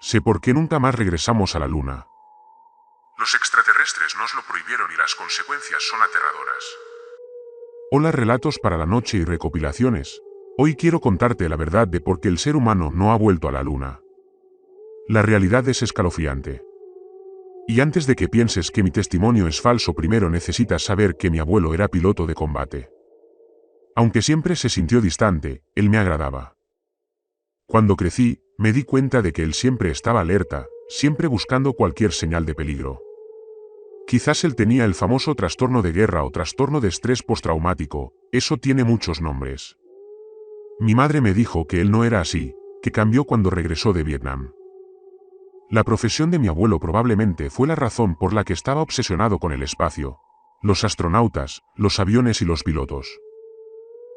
Sé por qué nunca más regresamos a la Luna. Los extraterrestres nos lo prohibieron y las consecuencias son aterradoras. Hola, relatos para la noche y recopilaciones. Hoy quiero contarte la verdad de por qué el ser humano no ha vuelto a la Luna. La realidad es escalofriante. Y antes de que pienses que mi testimonio es falso, primero necesitas saber que mi abuelo era piloto de combate. Aunque siempre se sintió distante, él me agradaba. Cuando crecí, me di cuenta de que él siempre estaba alerta, siempre buscando cualquier señal de peligro. Quizás él tenía el famoso trastorno de guerra o trastorno de estrés postraumático, eso tiene muchos nombres. Mi madre me dijo que él no era así, que cambió cuando regresó de Vietnam. La profesión de mi abuelo probablemente fue la razón por la que estaba obsesionado con el espacio, los astronautas, los aviones y los pilotos.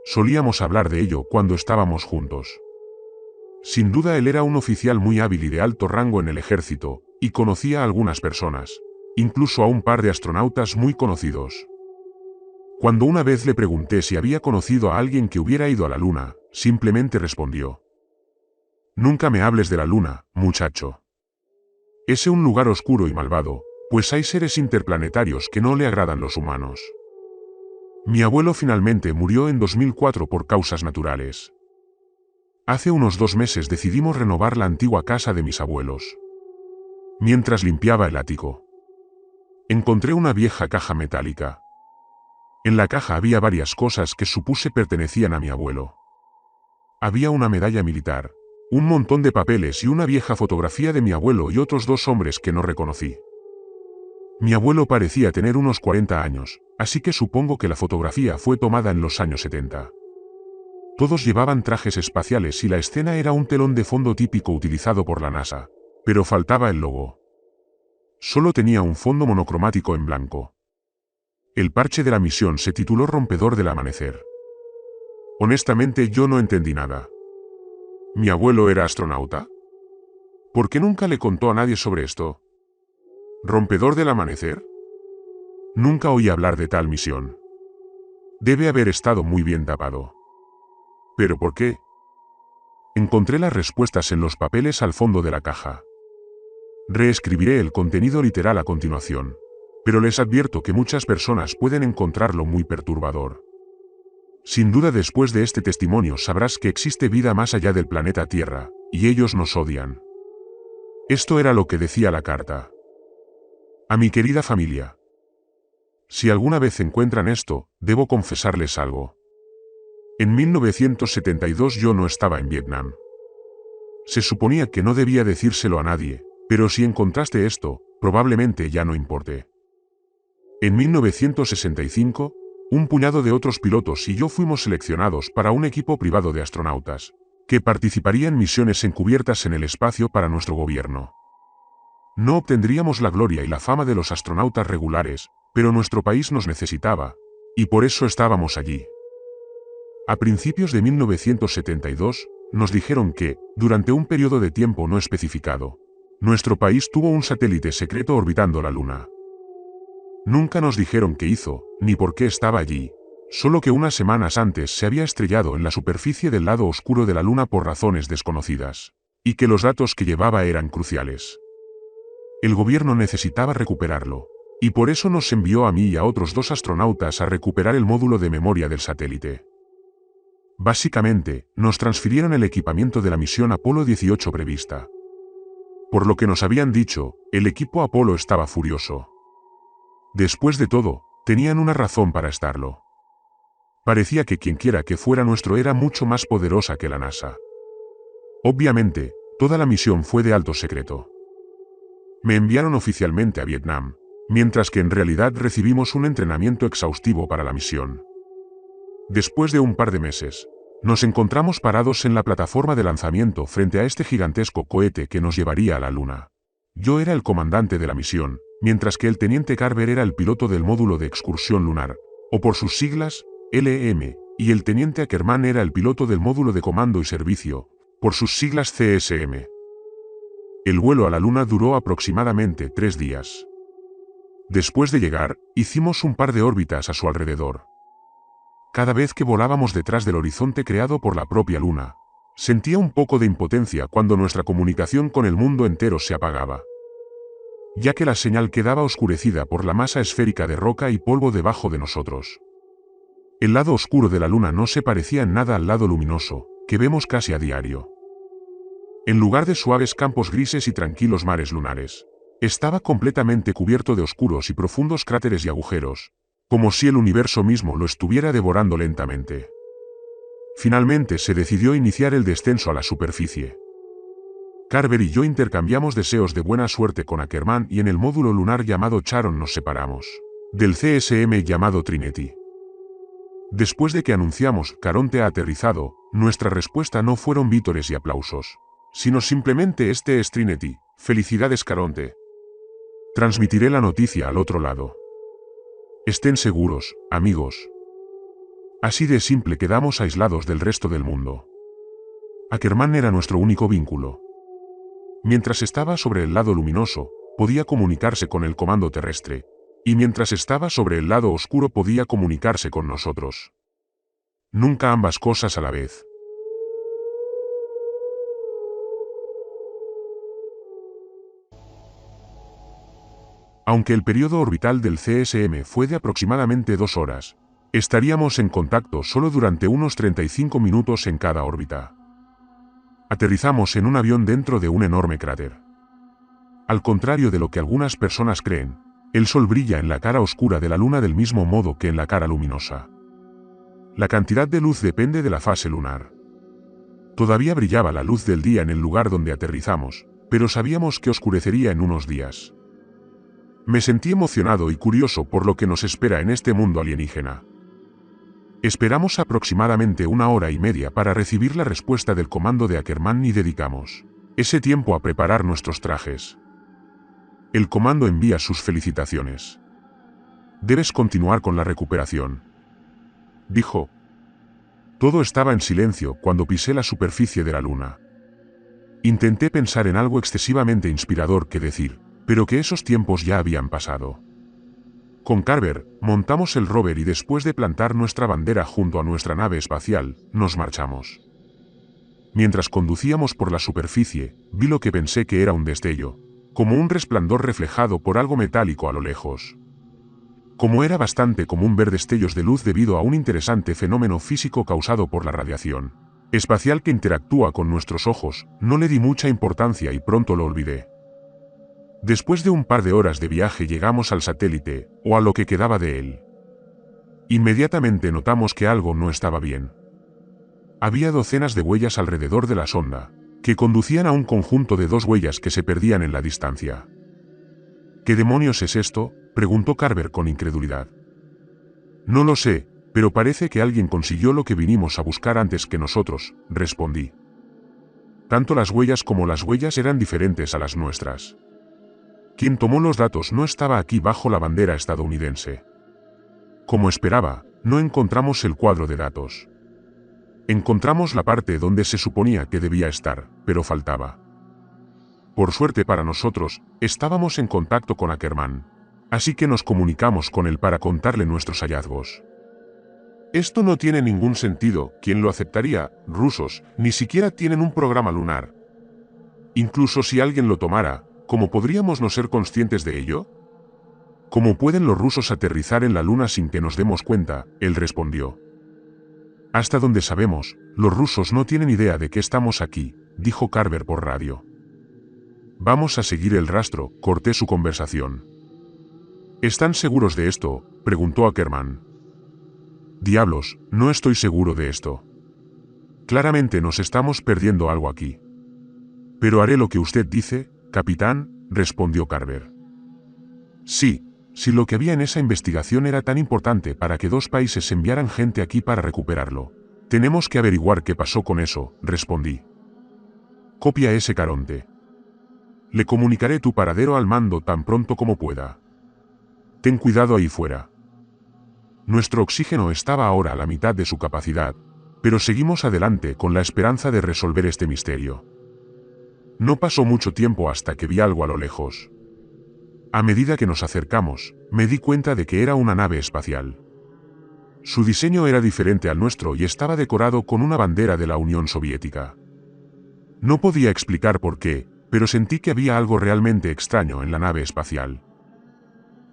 Solíamos hablar de ello cuando estábamos juntos. Sin duda él era un oficial muy hábil y de alto rango en el ejército, y conocía a algunas personas, incluso a un par de astronautas muy conocidos. Cuando una vez le pregunté si había conocido a alguien que hubiera ido a la Luna, simplemente respondió: «Nunca me hables de la Luna, muchacho. Es un lugar oscuro y malvado, pues hay seres interplanetarios que no le agradan los humanos». Mi abuelo finalmente murió en 2004 por causas naturales. Hace unos 2 meses decidimos renovar la antigua casa de mis abuelos. Mientras limpiaba el ático, encontré una vieja caja metálica. En la caja había varias cosas que supuse pertenecían a mi abuelo. Había una medalla militar, un montón de papeles y una vieja fotografía de mi abuelo y otros 2 hombres que no reconocí. Mi abuelo parecía tener unos 40 años, así que supongo que la fotografía fue tomada en los años 70. Todos llevaban trajes espaciales y la escena era un telón de fondo típico utilizado por la NASA, pero faltaba el logo. Solo tenía un fondo monocromático en blanco. El parche de la misión se tituló Rompedor del Amanecer. Honestamente yo no entendí nada. ¿Mi abuelo era astronauta? ¿Por qué nunca le contó a nadie sobre esto? ¿Rompedor del Amanecer? Nunca oí hablar de tal misión. Debe haber estado muy bien tapado. ¿Pero por qué? Encontré las respuestas en los papeles al fondo de la caja. Reescribiré el contenido literal a continuación, pero les advierto que muchas personas pueden encontrarlo muy perturbador. Sin duda, después de este testimonio sabrás que existe vida más allá del planeta Tierra, y ellos nos odian. Esto era lo que decía la carta. A mi querida familia. Si alguna vez encuentran esto, debo confesarles algo. En 1972 yo no estaba en Vietnam. Se suponía que no debía decírselo a nadie, pero si encontraste esto, probablemente ya no importe. En 1965, un puñado de otros pilotos y yo fuimos seleccionados para un equipo privado de astronautas, que participaría en misiones encubiertas en el espacio para nuestro gobierno. No obtendríamos la gloria y la fama de los astronautas regulares, pero nuestro país nos necesitaba, y por eso estábamos allí. A principios de 1972, nos dijeron que, durante un periodo de tiempo no especificado, nuestro país tuvo un satélite secreto orbitando la Luna. Nunca nos dijeron qué hizo, ni por qué estaba allí, solo que unas semanas antes se había estrellado en la superficie del lado oscuro de la Luna por razones desconocidas, y que los datos que llevaba eran cruciales. El gobierno necesitaba recuperarlo, y por eso nos envió a mí y a otros 2 astronautas a recuperar el módulo de memoria del satélite. Básicamente, nos transfirieron el equipamiento de la misión Apolo 18 prevista. Por lo que nos habían dicho, el equipo Apolo estaba furioso. Después de todo, tenían una razón para estarlo. Parecía que quienquiera que fuera nuestro era mucho más poderosa que la NASA. Obviamente, toda la misión fue de alto secreto. Me enviaron oficialmente a Vietnam, mientras que en realidad recibimos un entrenamiento exhaustivo para la misión. Después de un par de meses, nos encontramos parados en la plataforma de lanzamiento frente a este gigantesco cohete que nos llevaría a la Luna. Yo era el comandante de la misión, mientras que el teniente Carver era el piloto del módulo de excursión lunar, o por sus siglas, LEM, y el teniente Ackerman era el piloto del módulo de comando y servicio, por sus siglas CSM. El vuelo a la Luna duró aproximadamente 3 días. Después de llegar, hicimos un par de órbitas a su alrededor. Cada vez que volábamos detrás del horizonte creado por la propia Luna, Sentía un poco de impotencia cuando nuestra comunicación con el mundo entero se apagaba, ya que la señal quedaba oscurecida por la masa esférica de roca y polvo debajo de nosotros. El lado oscuro de la luna no se parecía en nada al lado luminoso, que vemos casi a diario. En lugar de suaves campos grises y tranquilos mares lunares, estaba completamente cubierto de oscuros y profundos cráteres y agujeros, como si el universo mismo lo estuviera devorando lentamente. Finalmente se decidió iniciar el descenso a la superficie. Carver y yo intercambiamos deseos de buena suerte con Ackerman y en el módulo lunar llamado Charon nos separamos del CSM llamado Trinity. Después de que anunciamos Caronte ha aterrizado, nuestra respuesta no fueron vítores y aplausos, sino simplemente este es Trinity, felicidades Caronte. Transmitiré la noticia al otro lado. Estén seguros, amigos. Así de simple quedamos aislados del resto del mundo. Ackerman era nuestro único vínculo. Mientras estaba sobre el lado luminoso, podía comunicarse con el comando terrestre, y mientras estaba sobre el lado oscuro podía comunicarse con nosotros. Nunca ambas cosas a la vez. Aunque el periodo orbital del CSM fue de aproximadamente 2 horas, estaríamos en contacto solo durante unos 35 minutos en cada órbita. Aterrizamos en un avión dentro de un enorme cráter. Al contrario de lo que algunas personas creen, el Sol brilla en la cara oscura de la Luna del mismo modo que en la cara luminosa. La cantidad de luz depende de la fase lunar. Todavía brillaba la luz del día en el lugar donde aterrizamos, pero sabíamos que oscurecería en unos días. Me sentí emocionado y curioso por lo que nos espera en este mundo alienígena. Esperamos aproximadamente 1 hora y media para recibir la respuesta del comando de Ackerman y dedicamos ese tiempo a preparar nuestros trajes. El comando envía sus felicitaciones. Debes continuar con la recuperación, dijo. Todo estaba en silencio cuando pisé la superficie de la luna. Intenté pensar en algo excesivamente inspirador que decir, pero que esos tiempos ya habían pasado. Con Carver, montamos el rover y después de plantar nuestra bandera junto a nuestra nave espacial, nos marchamos. Mientras conducíamos por la superficie, vi lo que pensé que era un destello, como un resplandor reflejado por algo metálico a lo lejos. Como era bastante común ver destellos de luz debido a un interesante fenómeno físico causado por la radiación espacial que interactúa con nuestros ojos, no le di mucha importancia y pronto lo olvidé. Después de un par de horas de viaje llegamos al satélite, o a lo que quedaba de él. Inmediatamente notamos que algo no estaba bien. Había docenas de huellas alrededor de la sonda, que conducían a un conjunto de 2 huellas que se perdían en la distancia. ¿Qué demonios es esto?, preguntó Carver con incredulidad. No lo sé, pero parece que alguien consiguió lo que vinimos a buscar antes que nosotros, respondí. Tanto las huellas como las huellas eran diferentes a las nuestras. Quien tomó los datos no estaba aquí bajo la bandera estadounidense. Como esperaba, no encontramos el cuadro de datos. Encontramos la parte donde se suponía que debía estar, pero faltaba. Por suerte para nosotros, estábamos en contacto con Ackerman, así que nos comunicamos con él para contarle nuestros hallazgos. Esto no tiene ningún sentido, ¿quién lo aceptaría? Rusos, ni siquiera tienen un programa lunar. Incluso si alguien lo tomara, ¿cómo podríamos no ser conscientes de ello? ¿Cómo pueden los rusos aterrizar en la luna sin que nos demos cuenta?, él respondió. Hasta donde sabemos, los rusos no tienen idea de que estamos aquí, dijo Carver por radio. Vamos a seguir el rastro, corté su conversación. ¿Están seguros de esto?, preguntó Ackerman. Diablos, no estoy seguro de esto. Claramente nos estamos perdiendo algo aquí. Pero haré lo que usted dice, capitán, respondió Carver. Sí, si lo que había en esa investigación era tan importante para que 2 países enviaran gente aquí para recuperarlo, tenemos que averiguar qué pasó con eso, respondí. Copia ese Caronte. Le comunicaré tu paradero al mando tan pronto como pueda. Ten cuidado ahí fuera. Nuestro oxígeno estaba ahora a la mitad de su capacidad, pero seguimos adelante con la esperanza de resolver este misterio. No pasó mucho tiempo hasta que vi algo a lo lejos. A medida que nos acercamos, me di cuenta de que era una nave espacial. Su diseño era diferente al nuestro y estaba decorado con una bandera de la Unión Soviética. No podía explicar por qué, pero sentí que había algo realmente extraño en la nave espacial.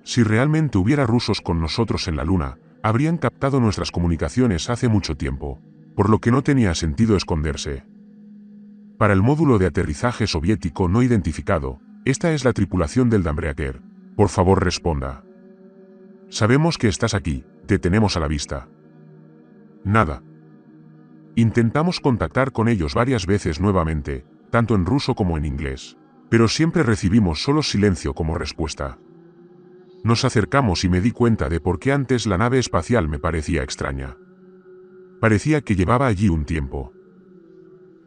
Si realmente hubiera rusos con nosotros en la Luna, habrían captado nuestras comunicaciones hace mucho tiempo, por lo que no tenía sentido esconderse. Para el módulo de aterrizaje soviético no identificado, esta es la tripulación del Damreaker. Por favor, responda. Sabemos que estás aquí, te tenemos a la vista. Nada. Intentamos contactar con ellos varias veces nuevamente, tanto en ruso como en inglés, pero siempre recibimos solo silencio como respuesta. Nos acercamos y me di cuenta de por qué antes la nave espacial me parecía extraña. Parecía que llevaba allí un tiempo.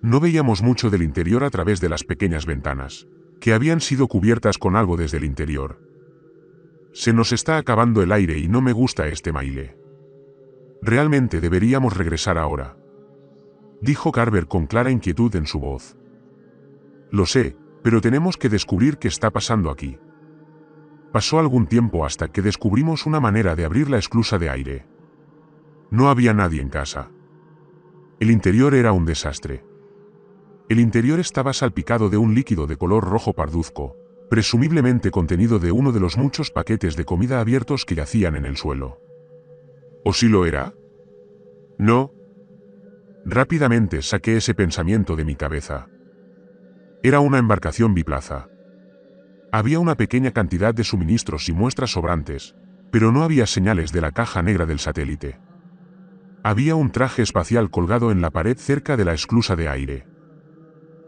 No veíamos mucho del interior a través de las pequeñas ventanas, que habían sido cubiertas con algo desde el interior. Se nos está acabando el aire y no me gusta este baile. Realmente deberíamos regresar ahora, dijo Carver con clara inquietud en su voz. Lo sé, pero tenemos que descubrir qué está pasando aquí. Pasó algún tiempo hasta que descubrimos una manera de abrir la esclusa de aire. No había nadie en casa. El interior era un desastre. El interior estaba salpicado de un líquido de color rojo parduzco, presumiblemente contenido de uno de los muchos paquetes de comida abiertos que yacían en el suelo. ¿O sí lo era? No. Rápidamente saqué ese pensamiento de mi cabeza. Era una embarcación biplaza. Había una pequeña cantidad de suministros y muestras sobrantes, pero no había señales de la caja negra del satélite. Había un traje espacial colgado en la pared cerca de la esclusa de aire.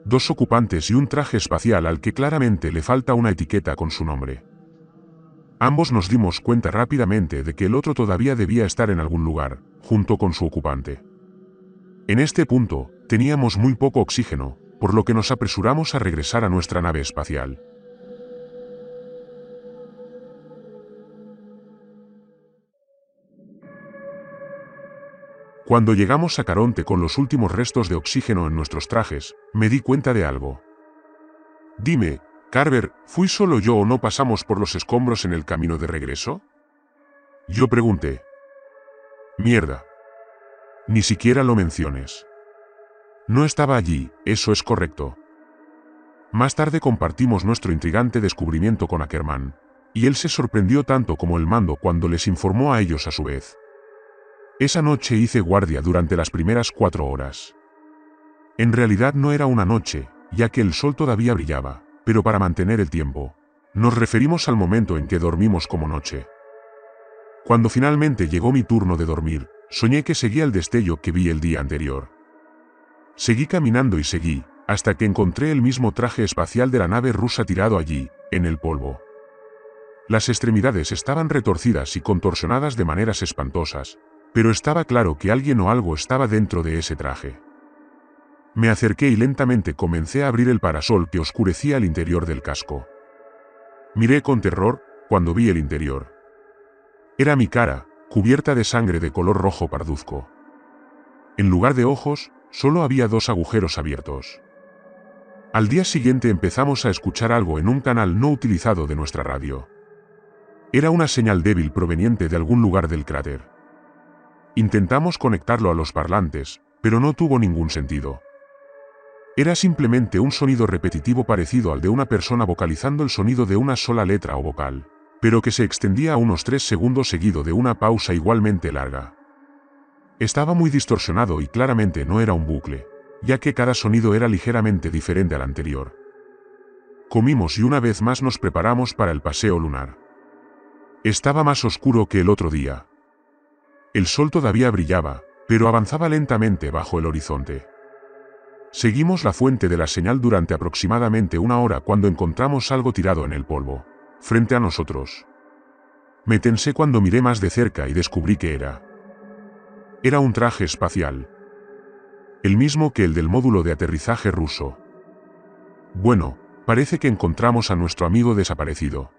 2 ocupantes y un traje espacial al que claramente le falta una etiqueta con su nombre. Ambos nos dimos cuenta rápidamente de que el otro todavía debía estar en algún lugar, junto con su ocupante. En este punto, teníamos muy poco oxígeno, por lo que nos apresuramos a regresar a nuestra nave espacial. Cuando llegamos a Caronte con los últimos restos de oxígeno en nuestros trajes, me di cuenta de algo. Dime, Carver, ¿fui solo yo o no pasamos por los escombros en el camino de regreso? Yo pregunté. Mierda. Ni siquiera lo menciones. No estaba allí, eso es correcto. Más tarde compartimos nuestro intrigante descubrimiento con Ackerman, y él se sorprendió tanto como el mando cuando les informó a ellos a su vez. Esa noche hice guardia durante las primeras 4 horas. En realidad no era una noche, ya que el sol todavía brillaba, pero para mantener el tiempo, nos referimos al momento en que dormimos como noche. Cuando finalmente llegó mi turno de dormir, soñé que seguía el destello que vi el día anterior. Seguí caminando y seguí, hasta que encontré el mismo traje espacial de la nave rusa tirado allí, en el polvo. Las extremidades estaban retorcidas y contorsionadas de maneras espantosas, pero estaba claro que alguien o algo estaba dentro de ese traje. Me acerqué y lentamente comencé a abrir el parasol que oscurecía el interior del casco. Miré con terror cuando vi el interior. Era mi cara, cubierta de sangre de color rojo parduzco. En lugar de ojos, solo había 2 agujeros abiertos. Al día siguiente empezamos a escuchar algo en un canal no utilizado de nuestra radio. Era una señal débil proveniente de algún lugar del cráter. Intentamos conectarlo a los parlantes, pero no tuvo ningún sentido. Era simplemente un sonido repetitivo parecido al de una persona vocalizando el sonido de una sola letra o vocal, pero que se extendía a unos 3 segundos seguido de una pausa igualmente larga. Estaba muy distorsionado y claramente no era un bucle, ya que cada sonido era ligeramente diferente al anterior. Comimos y una vez más nos preparamos para el paseo lunar. Estaba más oscuro que el otro día. El sol todavía brillaba, pero avanzaba lentamente bajo el horizonte. Seguimos la fuente de la señal durante aproximadamente 1 hora cuando encontramos algo tirado en el polvo, frente a nosotros. Me tensé cuando miré más de cerca y descubrí que era. Era un traje espacial. El mismo que el del módulo de aterrizaje ruso. Bueno, parece que encontramos a nuestro amigo desaparecido,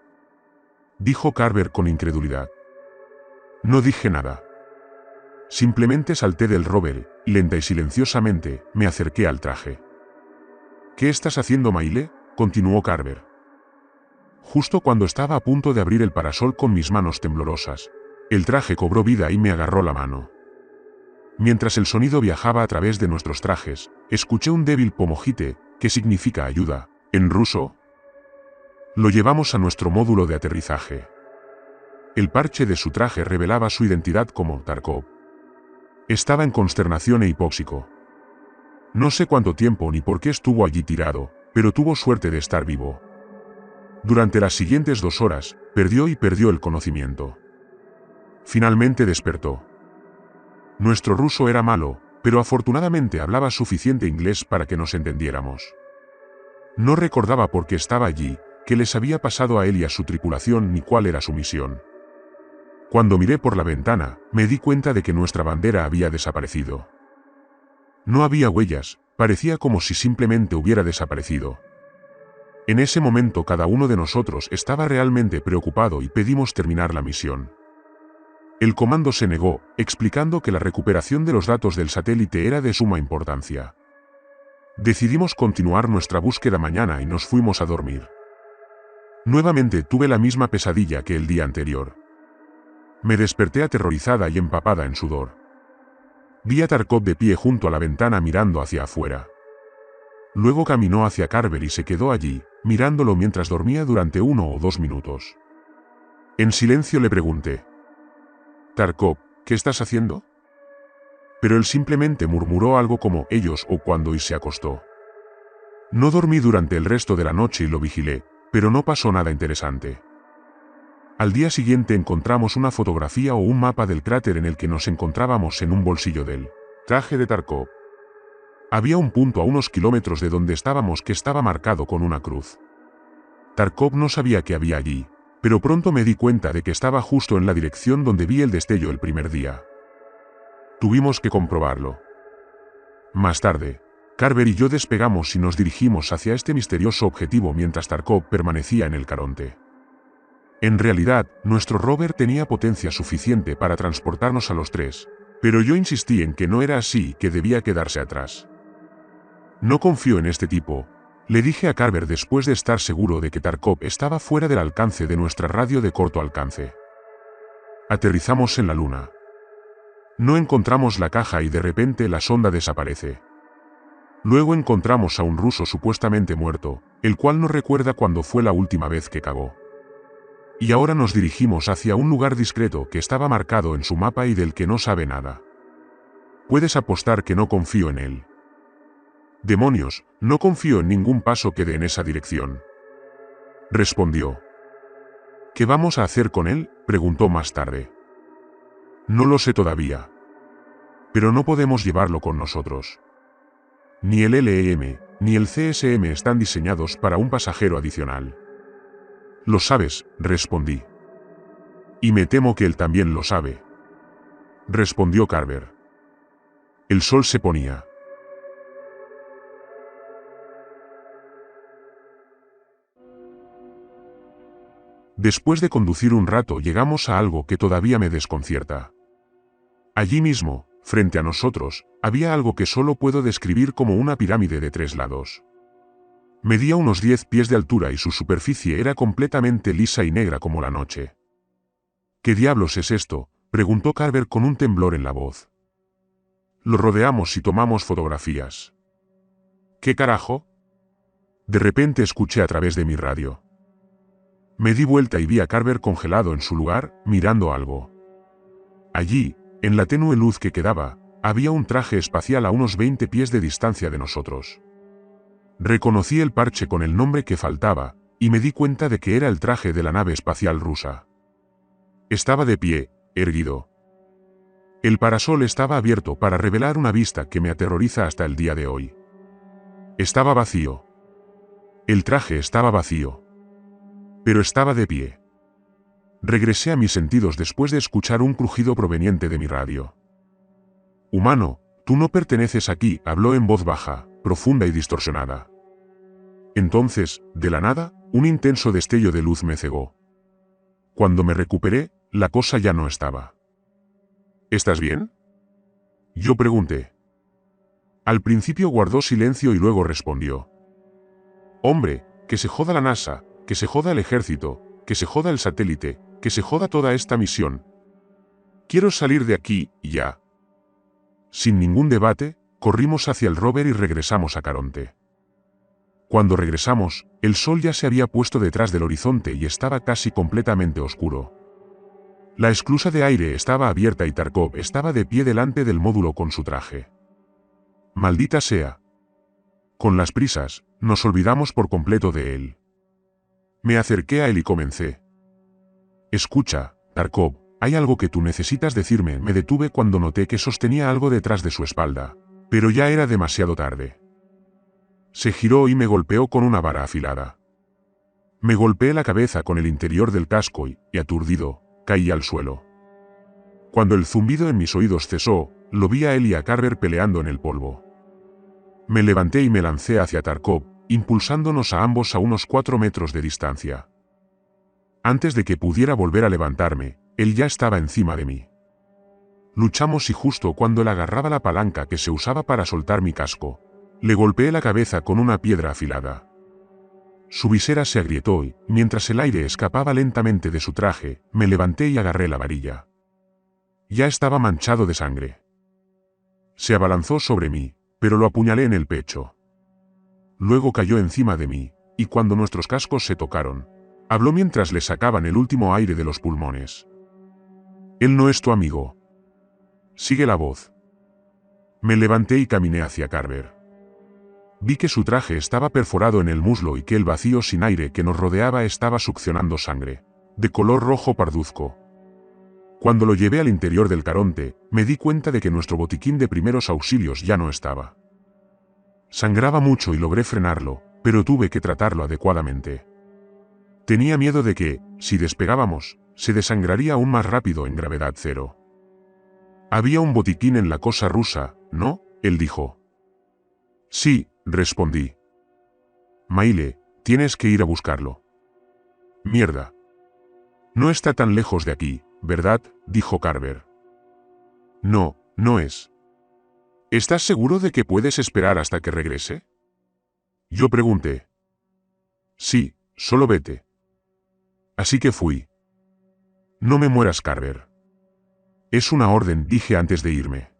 dijo Carver con incredulidad. No dije nada. Simplemente salté del rover, y lenta y silenciosamente, me acerqué al traje. ¿Qué estás haciendo, Maile?, continuó Carver. Justo cuando estaba a punto de abrir el parasol con mis manos temblorosas, el traje cobró vida y me agarró la mano. Mientras el sonido viajaba a través de nuestros trajes, escuché un débil pomojite, que significa ayuda, en ruso. Lo llevamos a nuestro módulo de aterrizaje. El parche de su traje revelaba su identidad como Tarkov. Estaba en consternación e hipóxico. No sé cuánto tiempo ni por qué estuvo allí tirado, pero tuvo suerte de estar vivo. Durante las siguientes 2 horas, perdió el conocimiento. Finalmente despertó. Nuestro ruso era malo, pero afortunadamente hablaba suficiente inglés para que nos entendiéramos. No recordaba por qué estaba allí, qué les había pasado a él y a su tripulación ni cuál era su misión. Cuando miré por la ventana, me di cuenta de que nuestra bandera había desaparecido. No había huellas, parecía como si simplemente hubiera desaparecido. En ese momento cada uno de nosotros estaba realmente preocupado y pedimos terminar la misión. El comando se negó, explicando que la recuperación de los datos del satélite era de suma importancia. Decidimos continuar nuestra búsqueda mañana y nos fuimos a dormir. Nuevamente tuve la misma pesadilla que el día anterior. Me desperté aterrorizada y empapada en sudor. Vi a Tarkov de pie junto a la ventana mirando hacia afuera. Luego caminó hacia Carver y se quedó allí, mirándolo mientras dormía durante 1 o 2 minutos. En silencio le pregunté: «Tarkov, ¿qué estás haciendo?». Pero él simplemente murmuró algo como «ellos» o «cuando» y se acostó. No dormí durante el resto de la noche y lo vigilé, pero no pasó nada interesante. Al día siguiente encontramos una fotografía o un mapa del cráter en el que nos encontrábamos en un bolsillo del traje de Tarkov. Había un punto a unos kilómetros de donde estábamos que estaba marcado con una cruz. Tarkov no sabía que había allí, pero pronto me di cuenta de que estaba justo en la dirección donde vi el destello el primer día. Tuvimos que comprobarlo. Más tarde, Carver y yo despegamos y nos dirigimos hacia este misterioso objetivo mientras Tarkov permanecía en el Caronte. En realidad, nuestro rover tenía potencia suficiente para transportarnos a los 3, pero yo insistí en que no era así y que debía quedarse atrás. «No confío en este tipo», le dije a Carver después de estar seguro de que Tarkov estaba fuera del alcance de nuestra radio de corto alcance. Aterrizamos en la Luna. No encontramos la caja y de repente la sonda desaparece. Luego encontramos a un ruso supuestamente muerto, el cual no recuerda cuándo fue la última vez que cagó. Y ahora nos dirigimos hacia un lugar discreto que estaba marcado en su mapa y del que no sabe nada. Puedes apostar que no confío en él. «Demonios, no confío en ningún paso que dé en esa dirección», respondió. «¿Qué vamos a hacer con él?», preguntó más tarde. «No lo sé todavía. Pero no podemos llevarlo con nosotros. Ni el LEM, ni el CSM están diseñados para un pasajero adicional». «Lo sabes», respondí. «Y me temo que él también lo sabe», respondió Carver. El sol se ponía. Después de conducir un rato llegamos a algo que todavía me desconcierta. Allí mismo, frente a nosotros, había algo que solo puedo describir como una pirámide de 3 lados. Medía unos 10 pies de altura y su superficie era completamente lisa y negra como la noche. «¿Qué diablos es esto?», preguntó Carver con un temblor en la voz. Lo rodeamos y tomamos fotografías. «¿Qué carajo?», de repente escuché a través de mi radio. Me di vuelta y vi a Carver congelado en su lugar, mirando algo. Allí, en la tenue luz que quedaba, había un traje espacial a unos 20 pies de distancia de nosotros. Reconocí el parche con el nombre que faltaba, y me di cuenta de que era el traje de la nave espacial rusa. Estaba de pie, erguido. El parasol estaba abierto para revelar una vista que me aterroriza hasta el día de hoy. Estaba vacío. El traje estaba vacío. Pero estaba de pie. Regresé a mis sentidos después de escuchar un crujido proveniente de mi radio. «Humano, tú no perteneces aquí», habló en voz baja, profunda y distorsionada. Entonces, de la nada, un intenso destello de luz me cegó. Cuando me recuperé, la cosa ya no estaba. «¿Estás bien?», yo pregunté. Al principio guardó silencio y luego respondió: «Hombre, que se joda la NASA, que se joda el ejército, que se joda el satélite, que se joda toda esta misión. Quiero salir de aquí, ya». Sin ningún debate, corrimos hacia el rover y regresamos a Caronte. Cuando regresamos, el sol ya se había puesto detrás del horizonte y estaba casi completamente oscuro. La esclusa de aire estaba abierta y Tarkov estaba de pie delante del módulo con su traje. Maldita sea. Con las prisas, nos olvidamos por completo de él. Me acerqué a él y comencé. Escucha, Tarkov, hay algo que tú necesitas decirme. Me detuve cuando noté que sostenía algo detrás de su espalda, pero ya era demasiado tarde. Se giró y me golpeó con una vara afilada. Me golpeé la cabeza con el interior del casco y, aturdido, caí al suelo. Cuando el zumbido en mis oídos cesó, lo vi a él y a Carver peleando en el polvo. Me levanté y me lancé hacia Tarkov, impulsándonos a ambos a unos 4 metros de distancia. Antes de que pudiera volver a levantarme, él ya estaba encima de mí. Luchamos y justo cuando él agarraba la palanca que se usaba para soltar mi casco, le golpeé la cabeza con una piedra afilada. Su visera se agrietó y, mientras el aire escapaba lentamente de su traje, me levanté y agarré la varilla. Ya estaba manchado de sangre. Se abalanzó sobre mí, pero lo apuñalé en el pecho. Luego cayó encima de mí, y cuando nuestros cascos se tocaron, habló mientras le sacaban el último aire de los pulmones. Él no es tu amigo. Sigue la voz. Me levanté y caminé hacia Carver. Vi que su traje estaba perforado en el muslo y que el vacío sin aire que nos rodeaba estaba succionando sangre, de color rojo parduzco. Cuando lo llevé al interior del Caronte, me di cuenta de que nuestro botiquín de primeros auxilios ya no estaba. Sangraba mucho y logré frenarlo, pero tuve que tratarlo adecuadamente. Tenía miedo de que, si despegábamos, se desangraría aún más rápido en gravedad cero. Había un botiquín en la cosa rusa, ¿no? Él dijo. Sí, respondí. Maile, tienes que ir a buscarlo. Mierda. No está tan lejos de aquí, ¿verdad? Dijo Carver. No, no es. ¿Estás seguro de que puedes esperar hasta que regrese? Yo pregunté. Sí, solo vete. Así que fui. No me mueras, Carver. Es una orden, dije antes de irme.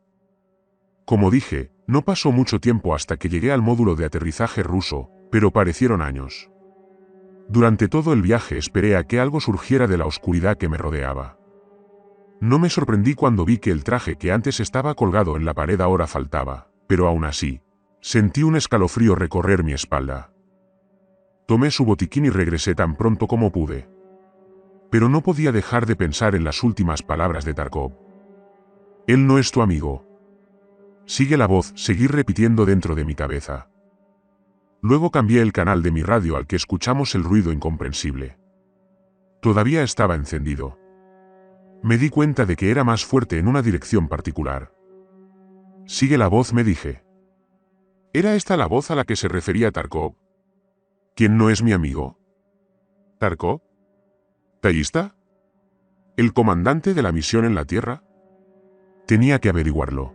Como dije, no pasó mucho tiempo hasta que llegué al módulo de aterrizaje ruso, pero parecieron años. Durante todo el viaje esperé a que algo surgiera de la oscuridad que me rodeaba. No me sorprendí cuando vi que el traje que antes estaba colgado en la pared ahora faltaba, pero aún así, sentí un escalofrío recorrer mi espalda. Tomé su botiquín y regresé tan pronto como pude. Pero no podía dejar de pensar en las últimas palabras de Tarkov. Él no es tu amigo. Sigue la voz, seguí repitiendo dentro de mi cabeza. Luego cambié el canal de mi radio al que escuchamos el ruido incomprensible. Todavía estaba encendido. Me di cuenta de que era más fuerte en una dirección particular. Sigue la voz, me dije. ¿Era esta la voz a la que se refería Tarkov? ¿Quién no es mi amigo? ¿Tarkov? ¿Tallista? ¿El comandante de la misión en la Tierra? Tenía que averiguarlo.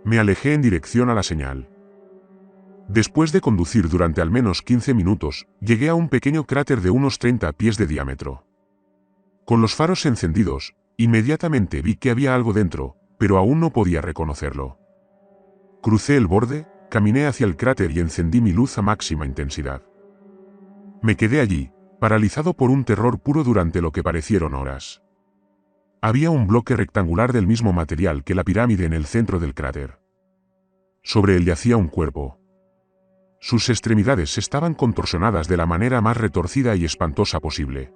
Me alejé en dirección a la señal. Después de conducir durante al menos 15 minutos, llegué a un pequeño cráter de unos 30 pies de diámetro. Con los faros encendidos, inmediatamente vi que había algo dentro, pero aún no podía reconocerlo. Crucé el borde, caminé hacia el cráter y encendí mi luz a máxima intensidad. Me quedé allí, paralizado por un terror puro durante lo que parecieron horas. Había un bloque rectangular del mismo material que la pirámide en el centro del cráter. Sobre él yacía un cuerpo. Sus extremidades estaban contorsionadas de la manera más retorcida y espantosa posible.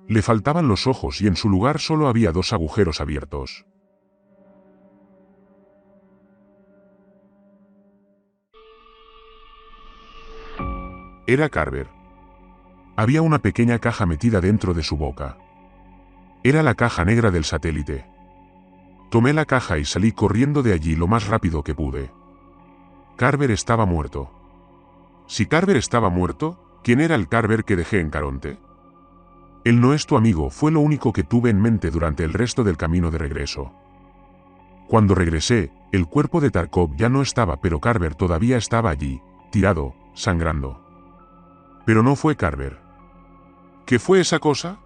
Le faltaban los ojos y en su lugar solo había 2 agujeros abiertos. Era Carver. Había una pequeña caja metida dentro de su boca. Era la caja negra del satélite. Tomé la caja y salí corriendo de allí lo más rápido que pude. Carver estaba muerto. Si Carver estaba muerto, ¿quién era el Carver que dejé en Caronte? Él no es tu amigo, fue lo único que tuve en mente durante el resto del camino de regreso. Cuando regresé, el cuerpo de Tarkov ya no estaba, pero Carver todavía estaba allí, tirado, sangrando. Pero no fue Carver. ¿Qué fue esa cosa?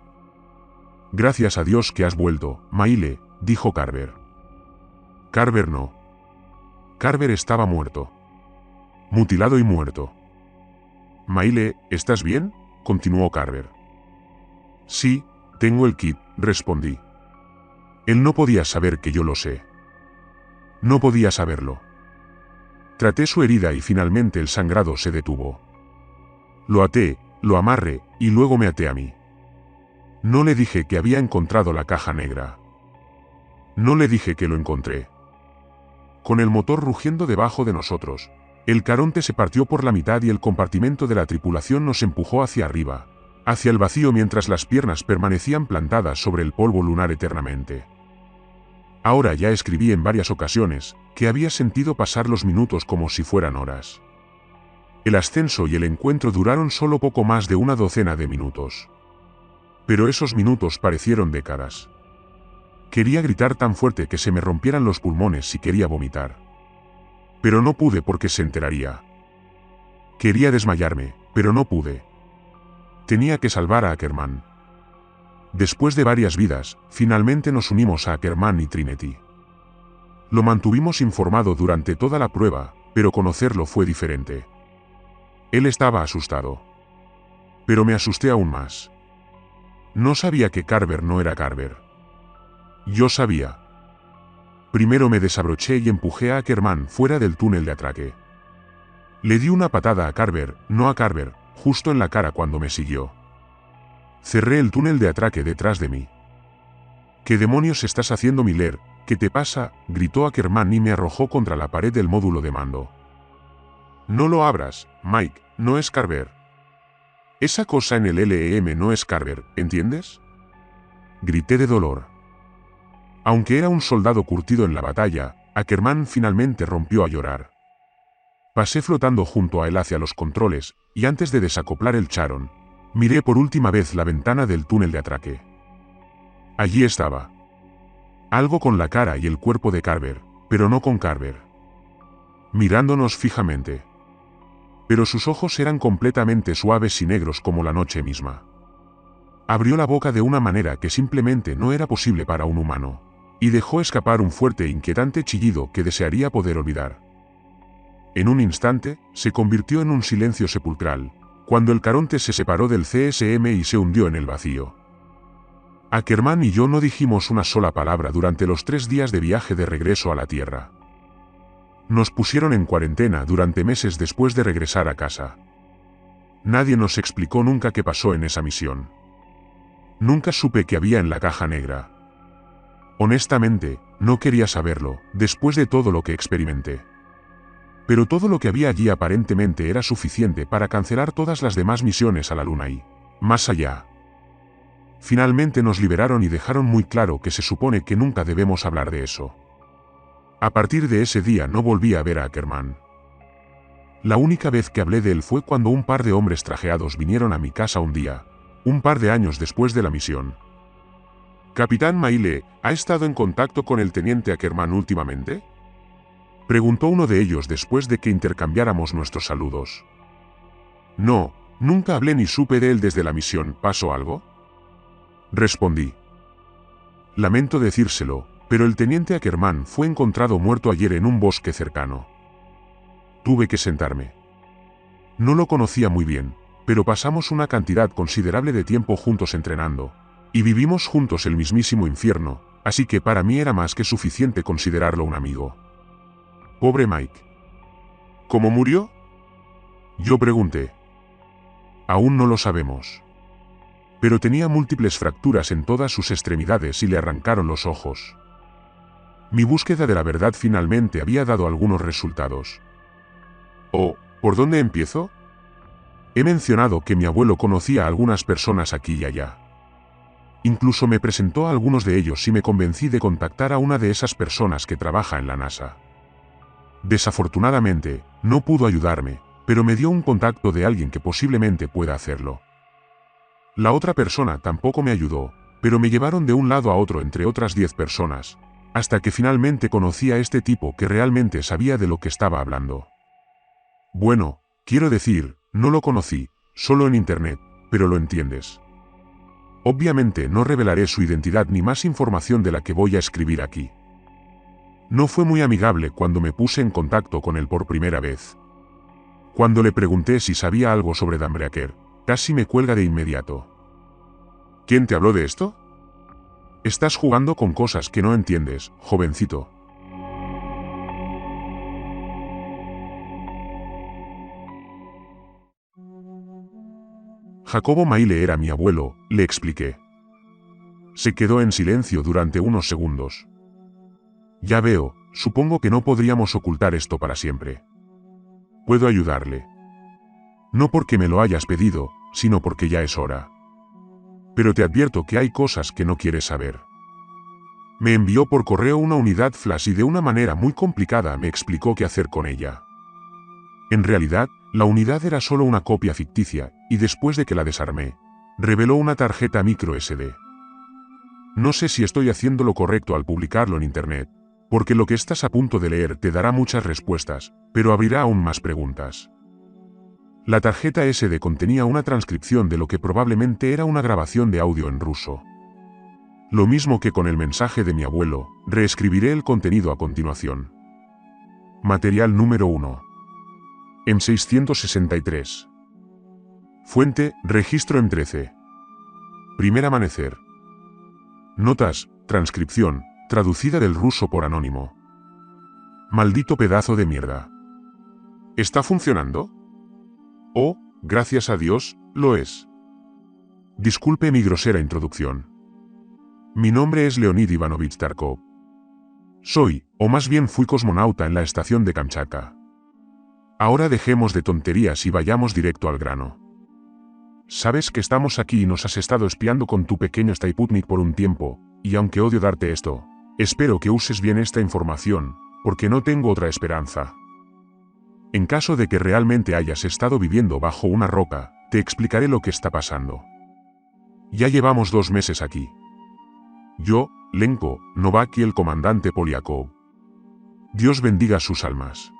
Gracias a Dios que has vuelto, Maile, dijo Carver. Carver no. Carver estaba muerto. Mutilado y muerto. Maile, ¿estás bien?, continuó Carver. Sí, tengo el kit, respondí. Él no podía saber que yo lo sé. No podía saberlo. Traté su herida y finalmente el sangrado se detuvo. Lo até, lo amarré, y luego me até a mí. No le dije que había encontrado la caja negra. No le dije que lo encontré. Con el motor rugiendo debajo de nosotros, el Caronte se partió por la mitad y el compartimento de la tripulación nos empujó hacia arriba, hacia el vacío mientras las piernas permanecían plantadas sobre el polvo lunar eternamente. Ahora ya escribí en varias ocasiones que había sentido pasar los minutos como si fueran horas. El ascenso y el encuentro duraron solo poco más de una docena de minutos. Pero esos minutos parecieron décadas. Quería gritar tan fuerte que se me rompieran los pulmones si quería vomitar. Pero no pude porque se enteraría. Quería desmayarme, pero no pude. Tenía que salvar a Ackerman. Después de varias vidas, finalmente nos unimos a Ackerman y Trinity. Lo mantuvimos informado durante toda la prueba, pero conocerlo fue diferente. Él estaba asustado. Pero me asusté aún más. No sabía que Carver no era Carver. Yo sabía. Primero me desabroché y empujé a Ackerman fuera del túnel de atraque. Le di una patada a Carver, no a Carver, justo en la cara cuando me siguió. Cerré el túnel de atraque detrás de mí. ¿Qué demonios estás haciendo, Miller? ¿Qué te pasa?, gritó Ackerman y me arrojó contra la pared del módulo de mando. No lo abras, Mike, no es Carver. Esa cosa en el LEM no es Carver, ¿entiendes? Grité de dolor. Aunque era un soldado curtido en la batalla, Ackerman finalmente rompió a llorar. Pasé flotando junto a él hacia los controles, y antes de desacoplar el Charon, miré por última vez la ventana del túnel de atraque. Allí estaba. Algo con la cara y el cuerpo de Carver, pero no con Carver. Mirándonos fijamente. Pero sus ojos eran completamente suaves y negros como la noche misma. Abrió la boca de una manera que simplemente no era posible para un humano, y dejó escapar un fuerte e inquietante chillido que desearía poder olvidar. En un instante, se convirtió en un silencio sepulcral, cuando el Caronte se separó del CSM y se hundió en el vacío. Ackerman y yo no dijimos una sola palabra durante los 3 días de viaje de regreso a la Tierra. Nos pusieron en cuarentena durante meses después de regresar a casa. Nadie nos explicó nunca qué pasó en esa misión. Nunca supe qué había en la caja negra. Honestamente, no quería saberlo, después de todo lo que experimenté. Pero todo lo que había allí aparentemente era suficiente para cancelar todas las demás misiones a la Luna y, más allá. Finalmente nos liberaron y dejaron muy claro que se supone que nunca debemos hablar de eso. A partir de ese día no volví a ver a Ackerman. La única vez que hablé de él fue cuando un par de hombres trajeados vinieron a mi casa un día, un par de años después de la misión. «Capitán Maile, ¿ha estado en contacto con el teniente Ackerman últimamente?», preguntó uno de ellos después de que intercambiáramos nuestros saludos. «No, nunca hablé ni supe de él desde la misión. ¿Pasó algo?», respondí. «Lamento decírselo, pero el teniente Ackerman fue encontrado muerto ayer en un bosque cercano». Tuve que sentarme. No lo conocía muy bien, pero pasamos una cantidad considerable de tiempo juntos entrenando, y vivimos juntos el mismísimo infierno, así que para mí era más que suficiente considerarlo un amigo. Pobre Mike. ¿Cómo murió?, yo pregunté. Aún no lo sabemos. Pero tenía múltiples fracturas en todas sus extremidades y le arrancaron los ojos. Mi búsqueda de la verdad finalmente había dado algunos resultados. Oh, ¿por dónde empiezo? He mencionado que mi abuelo conocía a algunas personas aquí y allá. Incluso me presentó a algunos de ellos y me convencí de contactar a una de esas personas que trabaja en la NASA. Desafortunadamente, no pudo ayudarme, pero me dio un contacto de alguien que posiblemente pueda hacerlo. La otra persona tampoco me ayudó, pero me llevaron de un lado a otro entre otras 10 personas, hasta que finalmente conocí a este tipo que realmente sabía de lo que estaba hablando. Bueno, quiero decir, no lo conocí, solo en internet, pero lo entiendes. Obviamente no revelaré su identidad ni más información de la que voy a escribir aquí. No fue muy amigable cuando me puse en contacto con él por primera vez. Cuando le pregunté si sabía algo sobre Dawnbreaker, casi me cuelga de inmediato. ¿Quién te habló de esto? Estás jugando con cosas que no entiendes, jovencito. Jacobo Maile era mi abuelo, le expliqué. Se quedó en silencio durante unos segundos. Ya veo, supongo que no podríamos ocultar esto para siempre. Puedo ayudarle. No porque me lo hayas pedido, sino porque ya es hora. Pero te advierto que hay cosas que no quieres saber. Me envió por correo una unidad flash y de una manera muy complicada me explicó qué hacer con ella. En realidad, la unidad era solo una copia ficticia, y después de que la desarmé, reveló una tarjeta micro SD. No sé si estoy haciendo lo correcto al publicarlo en Internet, porque lo que estás a punto de leer te dará muchas respuestas, pero abrirá aún más preguntas. La tarjeta SD contenía una transcripción de lo que probablemente era una grabación de audio en ruso. Lo mismo que con el mensaje de mi abuelo, reescribiré el contenido a continuación. Material número 1. M663. Fuente, registro M13. Primer amanecer. Notas, transcripción, traducida del ruso por anónimo. Maldito pedazo de mierda. ¿Está funcionando? Oh, gracias a Dios, lo es. Disculpe mi grosera introducción. Mi nombre es Leonid Ivanovich Tarkov. Soy, o más bien fui cosmonauta en la estación de Kamchatka. Ahora dejemos de tonterías y vayamos directo al grano. Sabes que estamos aquí y nos has estado espiando con tu pequeño Sputnik por un tiempo, y aunque odio darte esto, espero que uses bien esta información, porque no tengo otra esperanza. En caso de que realmente hayas estado viviendo bajo una roca, te explicaré lo que está pasando. Ya llevamos 2 meses aquí. Yo, Lenko, Novak y el comandante Polyakov. Dios bendiga sus almas.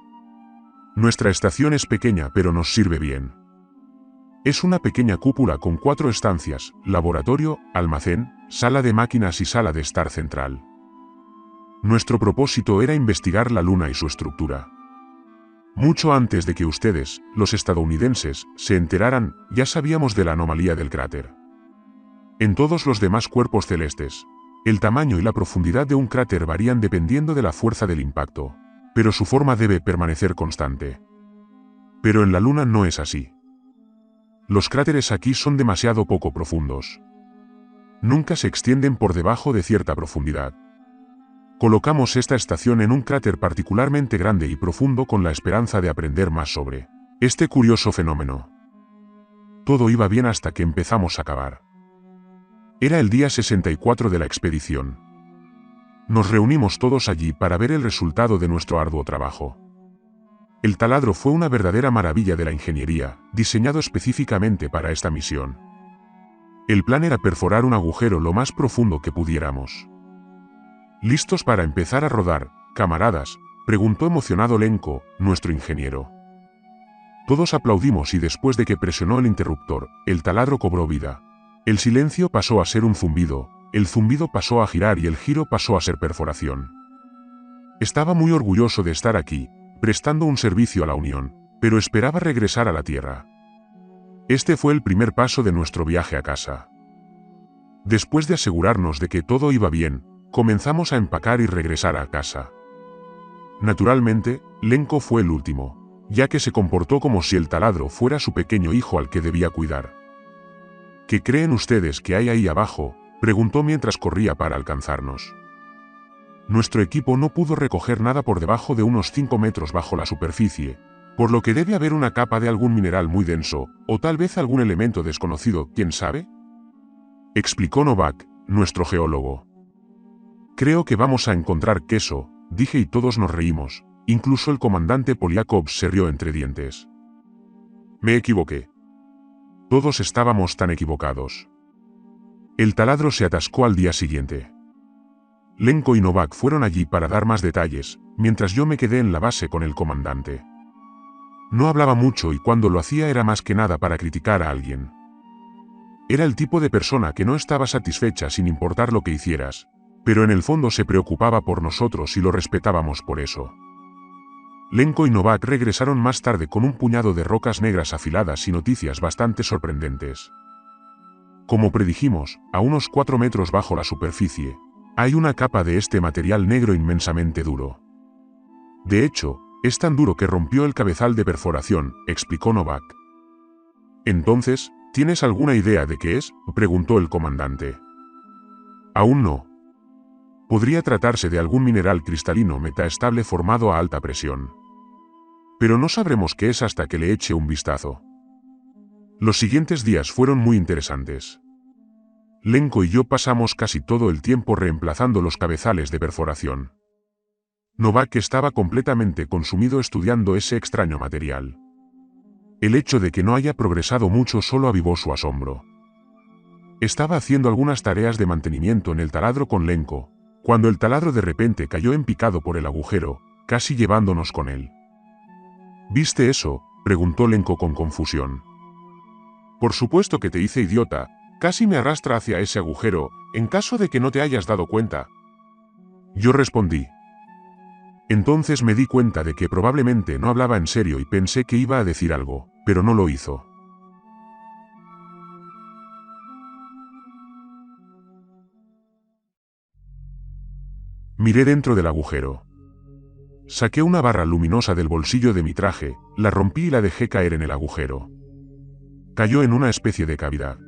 Nuestra estación es pequeña pero nos sirve bien. Es una pequeña cúpula con 4 estancias, laboratorio, almacén, sala de máquinas y sala de estar central. Nuestro propósito era investigar la Luna y su estructura. Mucho antes de que ustedes, los estadounidenses, se enteraran, ya sabíamos de la anomalía del cráter. En todos los demás cuerpos celestes, el tamaño y la profundidad de un cráter varían dependiendo de la fuerza del impacto, pero su forma debe permanecer constante. Pero en la Luna no es así. Los cráteres aquí son demasiado poco profundos. Nunca se extienden por debajo de cierta profundidad. Colocamos esta estación en un cráter particularmente grande y profundo con la esperanza de aprender más sobre este curioso fenómeno. Todo iba bien hasta que empezamos a cavar. Era el día 64 de la expedición. Nos reunimos todos allí para ver el resultado de nuestro arduo trabajo. El taladro fue una verdadera maravilla de la ingeniería, diseñado específicamente para esta misión. El plan era perforar un agujero lo más profundo que pudiéramos. ¿Listos para empezar a rodar, camaradas?, preguntó emocionado Lenko, nuestro ingeniero. Todos aplaudimos y después de que presionó el interruptor, el taladro cobró vida. El silencio pasó a ser un zumbido, el zumbido pasó a girar y el giro pasó a ser perforación. Estaba muy orgulloso de estar aquí, prestando un servicio a la Unión, pero esperaba regresar a la Tierra. Este fue el primer paso de nuestro viaje a casa. Después de asegurarnos de que todo iba bien, comenzamos a empacar y regresar a casa. Naturalmente, Lenko fue el último, ya que se comportó como si el taladro fuera su pequeño hijo al que debía cuidar. ¿Qué creen ustedes que hay ahí abajo?, preguntó mientras corría para alcanzarnos. Nuestro equipo no pudo recoger nada por debajo de unos 5 metros bajo la superficie, por lo que debe haber una capa de algún mineral muy denso, o tal vez algún elemento desconocido, ¿quién sabe?, explicó Novak, nuestro geólogo. Creo que vamos a encontrar queso, dije y todos nos reímos, incluso el comandante Polyakov se rió entre dientes. Me equivoqué. Todos estábamos tan equivocados. El taladro se atascó al día siguiente. Lenko y Novak fueron allí para dar más detalles, mientras yo me quedé en la base con el comandante. No hablaba mucho y cuando lo hacía era más que nada para criticar a alguien. Era el tipo de persona que no estaba satisfecha sin importar lo que hicieras, pero en el fondo se preocupaba por nosotros y lo respetábamos por eso. Lenko y Novak regresaron más tarde con un puñado de rocas negras afiladas y noticias bastante sorprendentes. Como predijimos, a unos 4 metros bajo la superficie, hay una capa de este material negro inmensamente duro. De hecho, es tan duro que rompió el cabezal de perforación, explicó Novak. Entonces, ¿tienes alguna idea de qué es?, preguntó el comandante. Aún no. Podría tratarse de algún mineral cristalino metaestable formado a alta presión. Pero no sabremos qué es hasta que le eche un vistazo. Los siguientes días fueron muy interesantes. Lenko y yo pasamos casi todo el tiempo reemplazando los cabezales de perforación. Novak estaba completamente consumido estudiando ese extraño material. El hecho de que no haya progresado mucho solo avivó su asombro. Estaba haciendo algunas tareas de mantenimiento en el taladro con Lenko, cuando el taladro de repente cayó en picado por el agujero, casi llevándonos con él. ¿Viste eso?, preguntó Lenko con confusión. Por supuesto que te hice idiota, casi me arrastra hacia ese agujero, en caso de que no te hayas dado cuenta. Yo respondí. Entonces me di cuenta de que probablemente no hablaba en serio y pensé que iba a decir algo, pero no lo hizo. Miré dentro del agujero. Saqué una barra luminosa del bolsillo de mi traje, la rompí y la dejé caer en el agujero. Cayó en una especie de cavidad.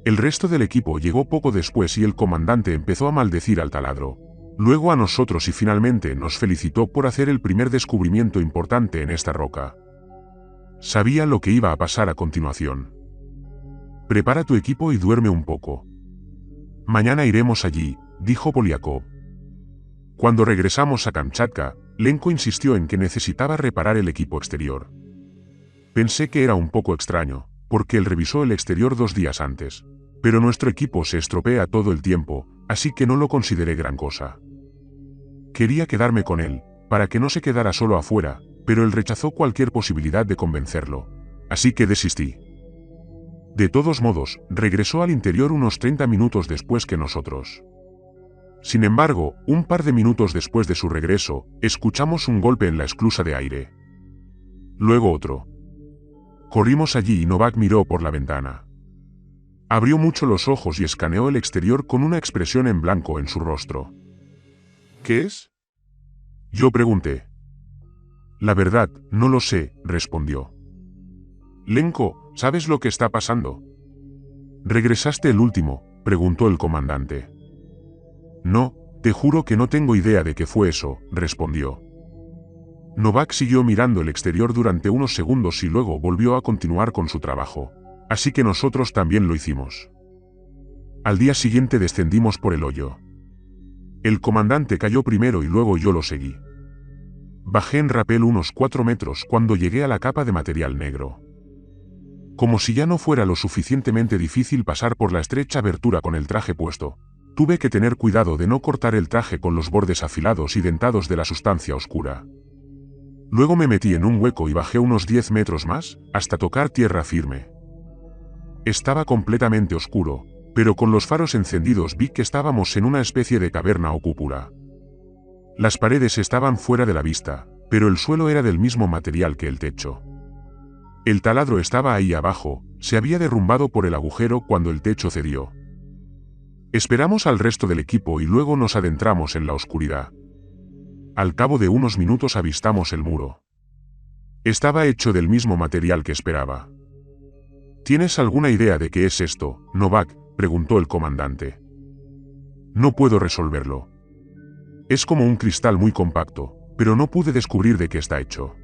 El resto del equipo llegó poco después y el comandante empezó a maldecir al taladro, luego a nosotros y finalmente nos felicitó por hacer el primer descubrimiento importante en esta roca. Sabía lo que iba a pasar a continuación. Prepara tu equipo y duerme un poco. Mañana iremos allí, dijo Poliakov. Cuando regresamos a Kamchatka, Lenko insistió en que necesitaba reparar el equipo exterior. Pensé que era un poco extraño, porque él revisó el exterior 2 días antes, pero nuestro equipo se estropea todo el tiempo, así que no lo consideré gran cosa. Quería quedarme con él, para que no se quedara solo afuera, pero él rechazó cualquier posibilidad de convencerlo, así que desistí. De todos modos, regresó al interior unos 30 minutos después que nosotros. Sin embargo, un par de minutos después de su regreso, escuchamos un golpe en la esclusa de aire. Luego otro. Corrimos allí y Novak miró por la ventana. Abrió mucho los ojos y escaneó el exterior con una expresión en blanco en su rostro. ¿Qué es?, yo pregunté. La verdad, no lo sé, respondió. Lenko, ¿sabes lo que está pasando? ¿Regresaste el último?, preguntó el comandante. No, te juro que no tengo idea de qué fue eso, respondió. Novak siguió mirando el exterior durante unos segundos y luego volvió a continuar con su trabajo, así que nosotros también lo hicimos. Al día siguiente descendimos por el hoyo. El comandante cayó primero y luego yo lo seguí. Bajé en rapel unos 4 metros cuando llegué a la capa de material negro. Como si ya no fuera lo suficientemente difícil pasar por la estrecha abertura con el traje puesto, tuve que tener cuidado de no cortar el traje con los bordes afilados y dentados de la sustancia oscura. Luego me metí en un hueco y bajé unos 10 metros más, hasta tocar tierra firme. Estaba completamente oscuro, pero con los faros encendidos vi que estábamos en una especie de caverna o cúpula. Las paredes estaban fuera de la vista, pero el suelo era del mismo material que el techo. El taladro estaba ahí abajo, se había derrumbado por el agujero cuando el techo cedió. Esperamos al resto del equipo y luego nos adentramos en la oscuridad. Al cabo de unos minutos avistamos el muro. Estaba hecho del mismo material que esperaba. ¿Tienes alguna idea de qué es esto, Novak?, preguntó el comandante. No puedo resolverlo. Es como un cristal muy compacto, pero no pude descubrir de qué está hecho.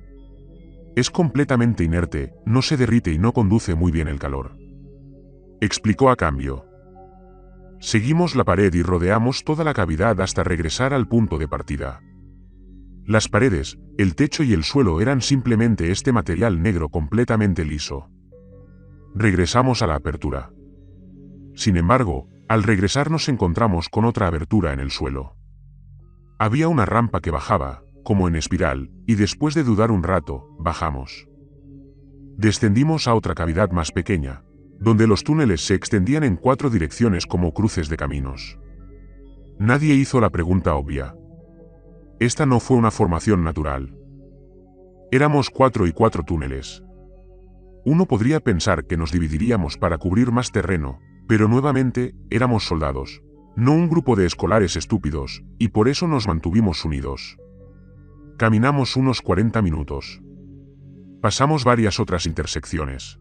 Es completamente inerte, no se derrite y no conduce muy bien el calor. Explicó a cambio. Seguimos la pared y rodeamos toda la cavidad hasta regresar al punto de partida. Las paredes, el techo y el suelo eran simplemente este material negro completamente liso. Regresamos a la apertura. Sin embargo, al regresar nos encontramos con otra abertura en el suelo. Había una rampa que bajaba, como en espiral, y después de dudar un rato, bajamos. Descendimos a otra cavidad más pequeña, donde los túneles se extendían en 4 direcciones como cruces de caminos. Nadie hizo la pregunta obvia. Esta no fue una formación natural. Éramos 4 y 4 túneles. Uno podría pensar que nos dividiríamos para cubrir más terreno, pero nuevamente, éramos soldados, no un grupo de escolares estúpidos, y por eso nos mantuvimos unidos. Caminamos unos 40 minutos. Pasamos varias otras intersecciones.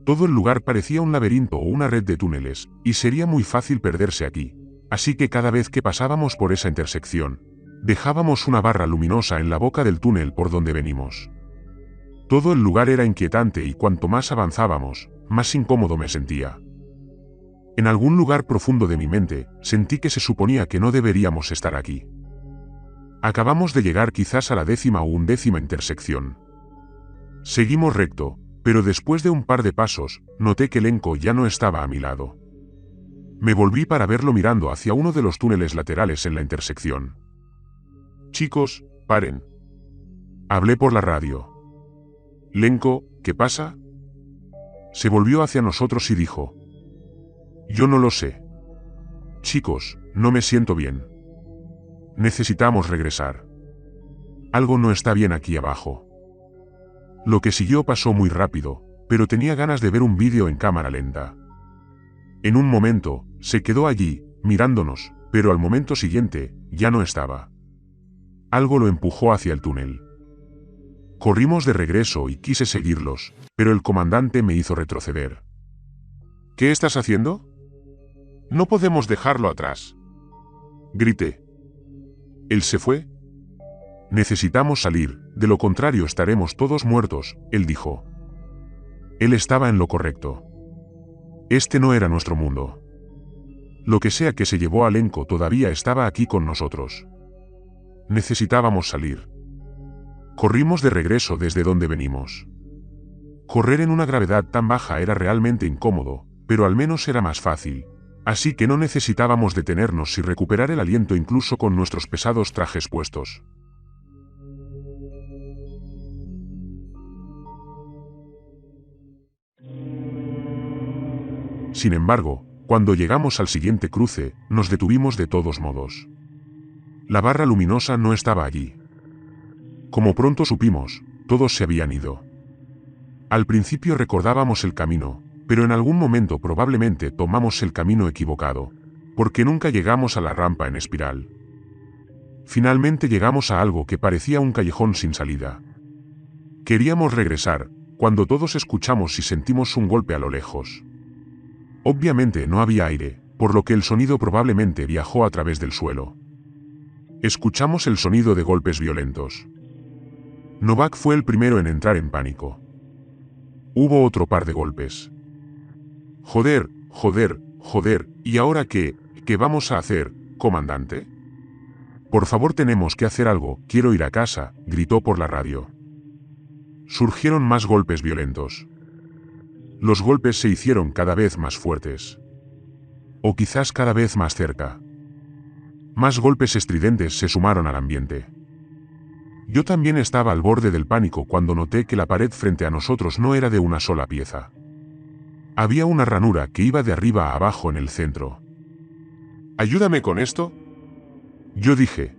Todo el lugar parecía un laberinto o una red de túneles, y sería muy fácil perderse aquí. Así que cada vez que pasábamos por esa intersección, dejábamos una barra luminosa en la boca del túnel por donde venimos. Todo el lugar era inquietante y cuanto más avanzábamos, más incómodo me sentía. En algún lugar profundo de mi mente, sentí que se suponía que no deberíamos estar aquí. Acabamos de llegar quizás a la 10ª o 11ª intersección. Seguimos recto, pero después de un par de pasos, noté que Lenko ya no estaba a mi lado. Me volví para verlo mirando hacia uno de los túneles laterales en la intersección. «Chicos, paren». Hablé por la radio. «Lenko, ¿qué pasa?». Se volvió hacia nosotros y dijo: «Yo no lo sé. Chicos, no me siento bien. Necesitamos regresar. Algo no está bien aquí abajo». Lo que siguió pasó muy rápido, pero tenía ganas de ver un vídeo en cámara lenta. En un momento, se quedó allí, mirándonos, pero al momento siguiente, ya no estaba. Algo lo empujó hacia el túnel. Corrimos de regreso y quise seguirlos, pero el comandante me hizo retroceder. «¿Qué estás haciendo? No podemos dejarlo atrás», grité. «¿Él se fue? Necesitamos salir, de lo contrario estaremos todos muertos», él dijo. Él estaba en lo correcto. Este no era nuestro mundo. Lo que sea que se llevó a Lenko todavía estaba aquí con nosotros. Necesitábamos salir. Corrimos de regreso desde donde venimos. Correr en una gravedad tan baja era realmente incómodo, pero al menos era más fácil. Así que no necesitábamos detenernos y recuperar el aliento incluso con nuestros pesados trajes puestos. Sin embargo, cuando llegamos al siguiente cruce, nos detuvimos de todos modos. La barra luminosa no estaba allí. Como pronto supimos, todos se habían ido. Al principio recordábamos el camino, pero en algún momento probablemente tomamos el camino equivocado, porque nunca llegamos a la rampa en espiral. Finalmente llegamos a algo que parecía un callejón sin salida. Queríamos regresar, cuando todos escuchamos y sentimos un golpe a lo lejos. Obviamente no había aire, por lo que el sonido probablemente viajó a través del suelo. Escuchamos el sonido de golpes violentos. Novak fue el primero en entrar en pánico. Hubo otro par de golpes. «Joder, joder, joder, ¿y ahora qué? ¿Qué vamos a hacer, comandante? Por favor, tenemos que hacer algo, quiero ir a casa», gritó por la radio. Surgieron más golpes violentos. Los golpes se hicieron cada vez más fuertes. O quizás cada vez más cerca. Más golpes estridentes se sumaron al ambiente. Yo también estaba al borde del pánico cuando noté que la pared frente a nosotros no era de una sola pieza. Había una ranura que iba de arriba a abajo en el centro. «¿Ayúdame con esto?», yo dije.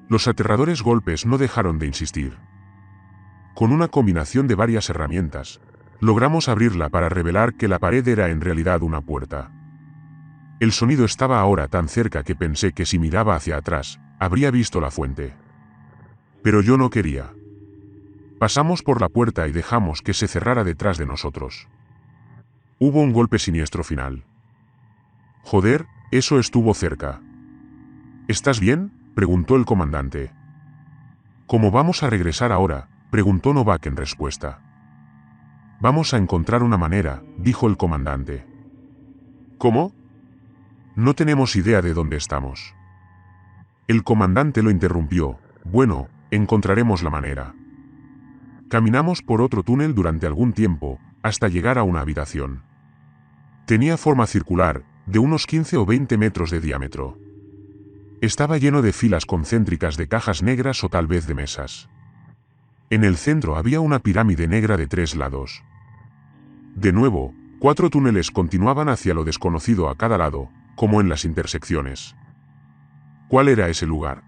Los aterradores golpes no dejaron de insistir. Con una combinación de varias herramientas, logramos abrirla para revelar que la pared era en realidad una puerta. El sonido estaba ahora tan cerca que pensé que si miraba hacia atrás, habría visto la fuente. Pero yo no quería. Pasamos por la puerta y dejamos que se cerrara detrás de nosotros. Hubo un golpe siniestro final. «Joder, eso estuvo cerca». «¿Estás bien?», preguntó el comandante. «¿Cómo vamos a regresar ahora?», preguntó Novak en respuesta. «Vamos a encontrar una manera», dijo el comandante. «¿Cómo?». «No tenemos idea de dónde estamos». El comandante lo interrumpió. «Bueno, encontraremos la manera». Caminamos por otro túnel durante algún tiempo, hasta llegar a una habitación. Tenía forma circular, de unos 15 o 20 metros de diámetro. Estaba lleno de filas concéntricas de cajas negras o tal vez de mesas. En el centro había una pirámide negra de 3 lados. De nuevo, 4 túneles continuaban hacia lo desconocido a cada lado, como en las intersecciones. ¿Cuál era ese lugar?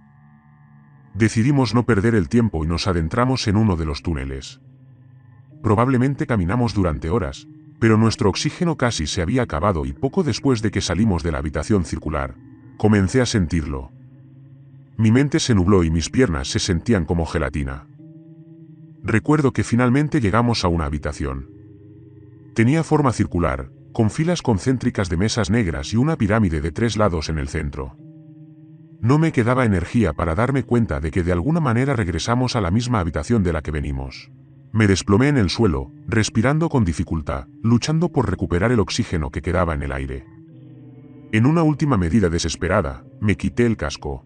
Decidimos no perder el tiempo y nos adentramos en uno de los túneles. Probablemente caminamos durante horas, pero nuestro oxígeno casi se había acabado y poco después de que salimos de la habitación circular, comencé a sentirlo. Mi mente se nubló y mis piernas se sentían como gelatina. Recuerdo que finalmente llegamos a una habitación. Tenía forma circular, con filas concéntricas de mesas negras y una pirámide de 3 lados en el centro. No me quedaba energía para darme cuenta de que de alguna manera regresamos a la misma habitación de la que venimos. Me desplomé en el suelo, respirando con dificultad, luchando por recuperar el oxígeno que quedaba en el aire. En una última medida desesperada, me quité el casco.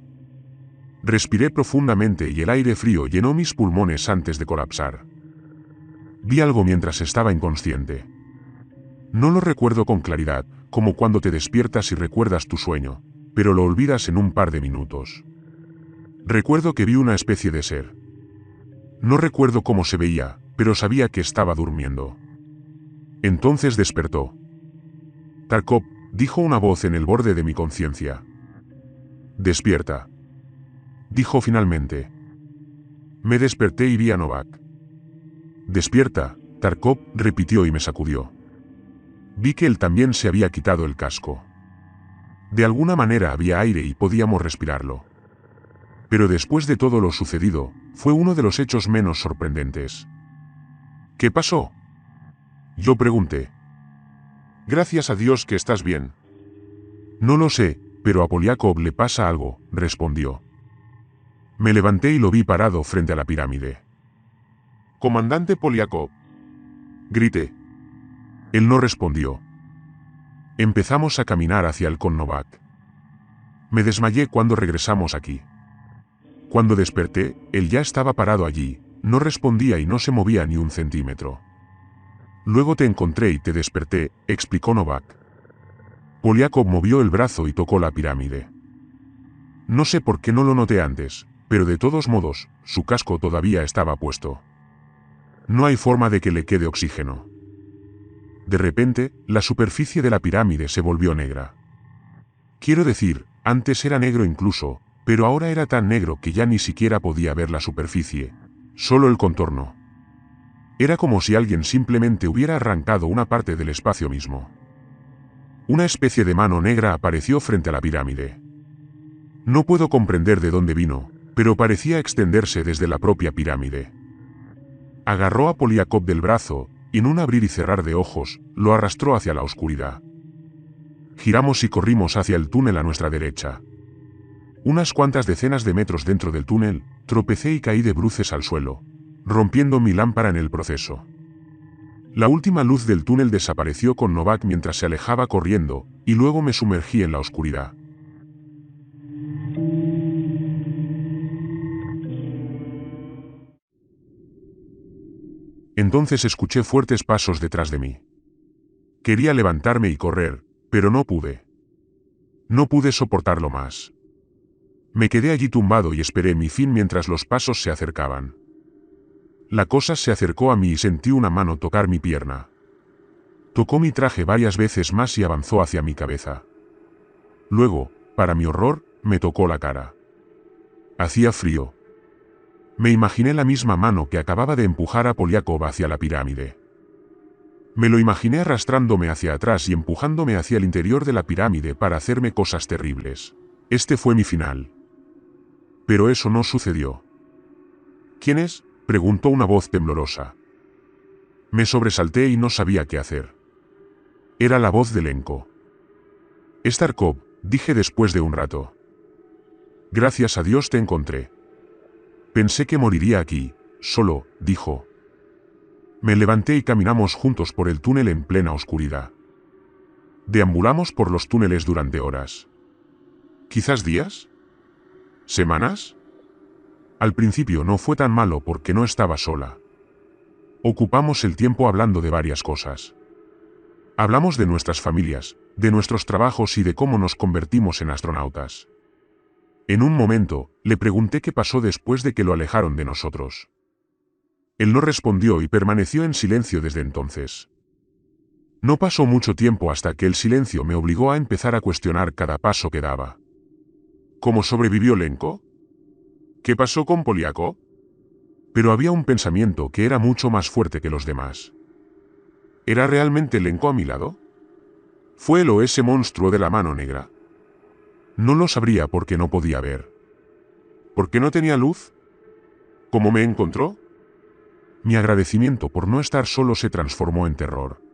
Respiré profundamente y el aire frío llenó mis pulmones antes de colapsar. Vi algo mientras estaba inconsciente. No lo recuerdo con claridad, como cuando te despiertas y recuerdas tu sueño, pero lo olvidas en un par de minutos. Recuerdo que vi una especie de ser. No recuerdo cómo se veía, pero sabía que estaba durmiendo. Entonces despertó. Tarkov, dijo una voz en el borde de mi conciencia. Despierta. Dijo finalmente. Me desperté y vi a Novak. Despierta, Tarkov, repitió y me sacudió. Vi que él también se había quitado el casco. De alguna manera había aire y podíamos respirarlo. Pero después de todo lo sucedido, fue uno de los hechos menos sorprendentes. ¿Qué pasó? Yo pregunté. Gracias a Dios que estás bien. No lo sé, pero a Poliakov le pasa algo, respondió. Me levanté y lo vi parado frente a la pirámide. Comandante Poliakov. Grité. Él no respondió. Empezamos a caminar hacia el con Novak. Me desmayé cuando regresamos aquí. Cuando desperté, él ya estaba parado allí, no respondía y no se movía ni un centímetro. Luego te encontré y te desperté, explicó Novak. Poliakov movió el brazo y tocó la pirámide. No sé por qué no lo noté antes, pero de todos modos, su casco todavía estaba puesto. No hay forma de que le quede oxígeno. De repente, la superficie de la pirámide se volvió negra. Quiero decir, antes era negro incluso, pero ahora era tan negro que ya ni siquiera podía ver la superficie, solo el contorno. Era como si alguien simplemente hubiera arrancado una parte del espacio mismo. Una especie de mano negra apareció frente a la pirámide. No puedo comprender de dónde vino, pero parecía extenderse desde la propia pirámide. Agarró a Poliakov del brazo, y en un abrir y cerrar de ojos, lo arrastró hacia la oscuridad. Giramos y corrimos hacia el túnel a nuestra derecha. Unas cuantas decenas de metros dentro del túnel, tropecé y caí de bruces al suelo, rompiendo mi lámpara en el proceso. La última luz del túnel desapareció con Novak mientras se alejaba corriendo, y luego me sumergí en la oscuridad. Entonces escuché fuertes pasos detrás de mí. Quería levantarme y correr, pero no pude. No pude soportarlo más. Me quedé allí tumbado y esperé mi fin mientras los pasos se acercaban. La cosa se acercó a mí y sentí una mano tocar mi pierna. Tocó mi traje varias veces más y avanzó hacia mi cabeza. Luego, para mi horror, me tocó la cara. Hacía frío. Me imaginé la misma mano que acababa de empujar a Poliakov hacia la pirámide. Me lo imaginé arrastrándome hacia atrás y empujándome hacia el interior de la pirámide para hacerme cosas terribles. Este fue mi final. Pero eso no sucedió. ¿Quién es?, preguntó una voz temblorosa. Me sobresalté y no sabía qué hacer. Era la voz de Lenko. Es Tarkov, dije después de un rato. Gracias a Dios te encontré. Pensé que moriría aquí, solo, dijo. Me levanté y caminamos juntos por el túnel en plena oscuridad. Deambulamos por los túneles durante horas. ¿Quizás días? ¿Semanas? Al principio no fue tan malo porque no estaba sola. Ocupamos el tiempo hablando de varias cosas. Hablamos de nuestras familias, de nuestros trabajos y de cómo nos convertimos en astronautas. En un momento, le pregunté qué pasó después de que lo alejaron de nosotros. Él no respondió y permaneció en silencio desde entonces. No pasó mucho tiempo hasta que el silencio me obligó a empezar a cuestionar cada paso que daba. ¿Cómo sobrevivió Lenko? ¿Qué pasó con Poliaco? Pero había un pensamiento que era mucho más fuerte que los demás. ¿Era realmente Lenko a mi lado? ¿Fue él o ese monstruo de la mano negra? No lo sabría porque no podía ver. ¿Por qué no tenía luz? ¿Cómo me encontró? Mi agradecimiento por no estar solo se transformó en terror.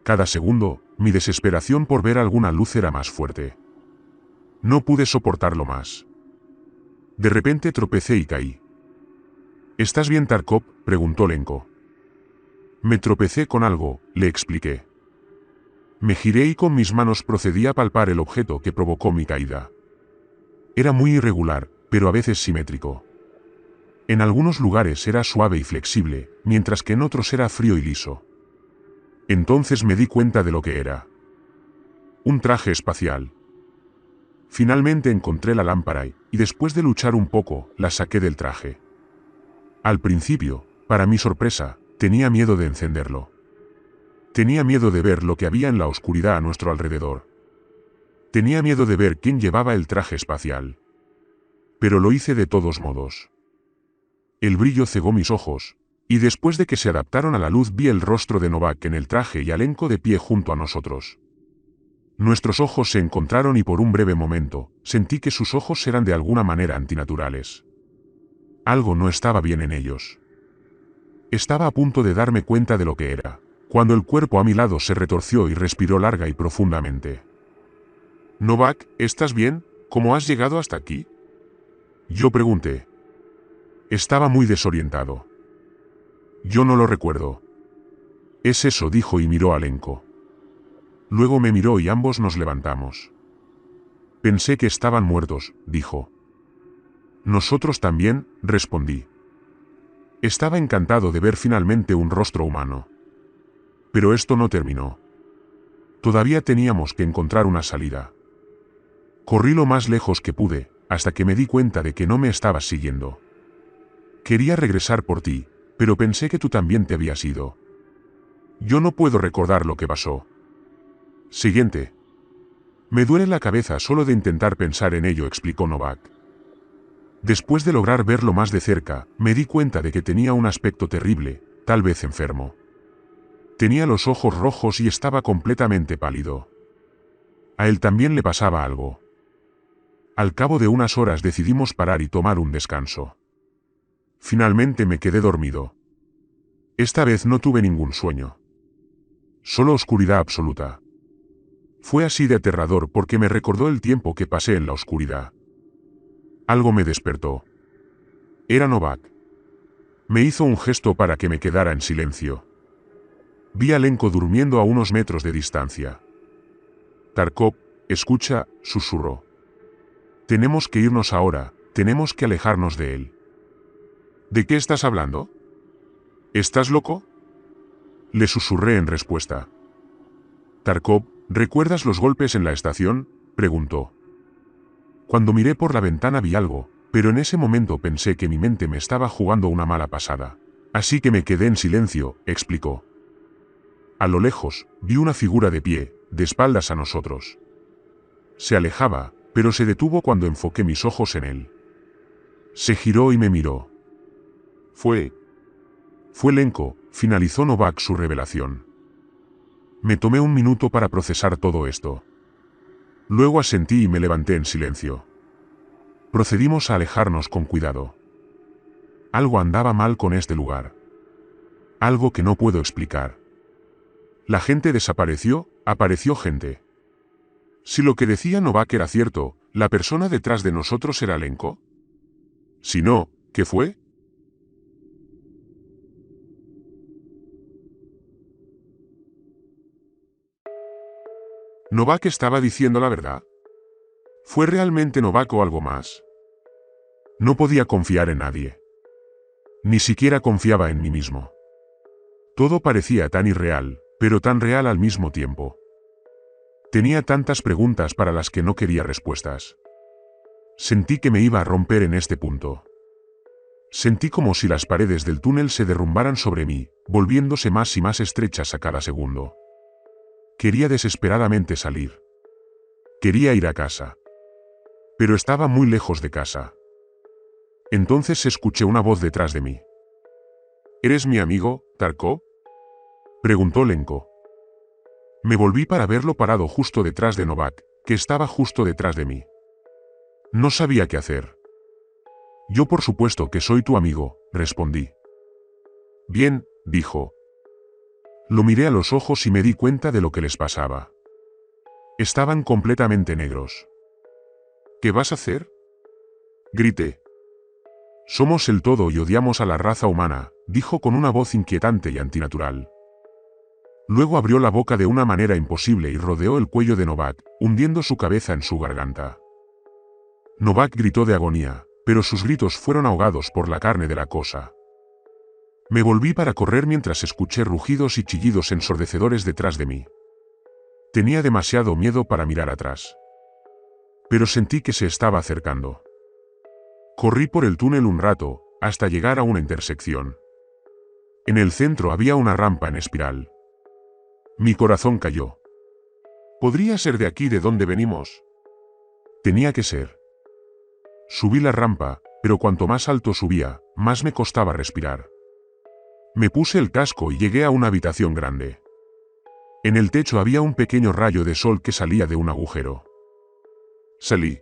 Cada segundo, mi desesperación por ver alguna luz era más fuerte. No pude soportarlo más. De repente tropecé y caí. ¿Estás bien, Tarkov?, preguntó Lenko. Me tropecé con algo, le expliqué. Me giré y con mis manos procedí a palpar el objeto que provocó mi caída. Era muy irregular, pero a veces simétrico. En algunos lugares era suave y flexible, mientras que en otros era frío y liso. Entonces me di cuenta de lo que era. Un traje espacial. Finalmente encontré la lámpara y, después de luchar un poco, la saqué del traje. Al principio, para mi sorpresa, tenía miedo de encenderlo. Tenía miedo de ver lo que había en la oscuridad a nuestro alrededor. Tenía miedo de ver quién llevaba el traje espacial. Pero lo hice de todos modos. El brillo cegó mis ojos, y después de que se adaptaron a la luz vi el rostro de Novak en el traje y a Lenko de pie junto a nosotros. Nuestros ojos se encontraron y por un breve momento, sentí que sus ojos eran de alguna manera antinaturales. Algo no estaba bien en ellos. Estaba a punto de darme cuenta de lo que era, cuando el cuerpo a mi lado se retorció y respiró larga y profundamente. «Novak, ¿estás bien? ¿Cómo has llegado hasta aquí?», yo pregunté. Estaba muy desorientado. «Yo no lo recuerdo». «Es eso», dijo y miró a Lenko. Luego me miró y ambos nos levantamos. «Pensé que estaban muertos», dijo. «Nosotros también», respondí. Estaba encantado de ver finalmente un rostro humano. Pero esto no terminó. Todavía teníamos que encontrar una salida. Corrí lo más lejos que pude, hasta que me di cuenta de que no me estabas siguiendo. Quería regresar por ti, pero pensé que tú también te habías ido. Yo no puedo recordar lo que pasó. Siguiente. Me duele la cabeza solo de intentar pensar en ello, explicó Novak. Después de lograr verlo más de cerca, me di cuenta de que tenía un aspecto terrible, tal vez enfermo. Tenía los ojos rojos y estaba completamente pálido. A él también le pasaba algo. Al cabo de unas horas decidimos parar y tomar un descanso. Finalmente me quedé dormido. Esta vez no tuve ningún sueño. Solo oscuridad absoluta. Fue así de aterrador porque me recordó el tiempo que pasé en la oscuridad. Algo me despertó. Era Novak. Me hizo un gesto para que me quedara en silencio. Vi a Lenko durmiendo a unos metros de distancia. Tarkov, escucha, susurró. Tenemos que irnos ahora, tenemos que alejarnos de él. ¿De qué estás hablando? ¿Estás loco?, le susurré en respuesta. Tarkov, ¿recuerdas los golpes en la estación?, preguntó. Cuando miré por la ventana vi algo, pero en ese momento pensé que mi mente me estaba jugando una mala pasada. Así que me quedé en silencio, explicó. A lo lejos, vi una figura de pie, de espaldas a nosotros. Se alejaba, pero se detuvo cuando enfoqué mis ojos en él. Se giró y me miró. Fue Lenko, finalizó Novak su revelación. Me tomé un minuto para procesar todo esto. Luego asentí y me levanté en silencio. Procedimos a alejarnos con cuidado. Algo andaba mal con este lugar. Algo que no puedo explicar. La gente desapareció, apareció gente. Si lo que decía Novak era cierto, ¿la persona detrás de nosotros era Lenko? Si no, ¿qué fue? ¿Novak estaba diciendo la verdad? ¿Fue realmente Novak o algo más? No podía confiar en nadie. Ni siquiera confiaba en mí mismo. Todo parecía tan irreal, pero tan real al mismo tiempo. Tenía tantas preguntas para las que no quería respuestas. Sentí que me iba a romper en este punto. Sentí como si las paredes del túnel se derrumbaran sobre mí, volviéndose más y más estrechas a cada segundo. Quería desesperadamente salir. Quería ir a casa. Pero estaba muy lejos de casa. Entonces escuché una voz detrás de mí. ¿Eres mi amigo, Tarkov?, preguntó Lenko. Me volví para verlo parado justo detrás de Novak, que estaba justo detrás de mí. No sabía qué hacer. Yo por supuesto que soy tu amigo, respondí. Bien, dijo. Lo miré a los ojos y me di cuenta de lo que les pasaba. Estaban completamente negros. ¿Qué vas a hacer?, grité. Somos el todo y odiamos a la raza humana, dijo con una voz inquietante y antinatural. Luego abrió la boca de una manera imposible y rodeó el cuello de Novak, hundiendo su cabeza en su garganta. Novak gritó de agonía, pero sus gritos fueron ahogados por la carne de la cosa. Me volví para correr mientras escuché rugidos y chillidos ensordecedores detrás de mí. Tenía demasiado miedo para mirar atrás. Pero sentí que se estaba acercando. Corrí por el túnel un rato, hasta llegar a una intersección. En el centro había una rampa en espiral. Mi corazón cayó. ¿Podría ser de aquí de donde venimos? Tenía que ser. Subí la rampa, pero cuanto más alto subía, más me costaba respirar. Me puse el casco y llegué a una habitación grande. En el techo había un pequeño rayo de sol que salía de un agujero. Salí.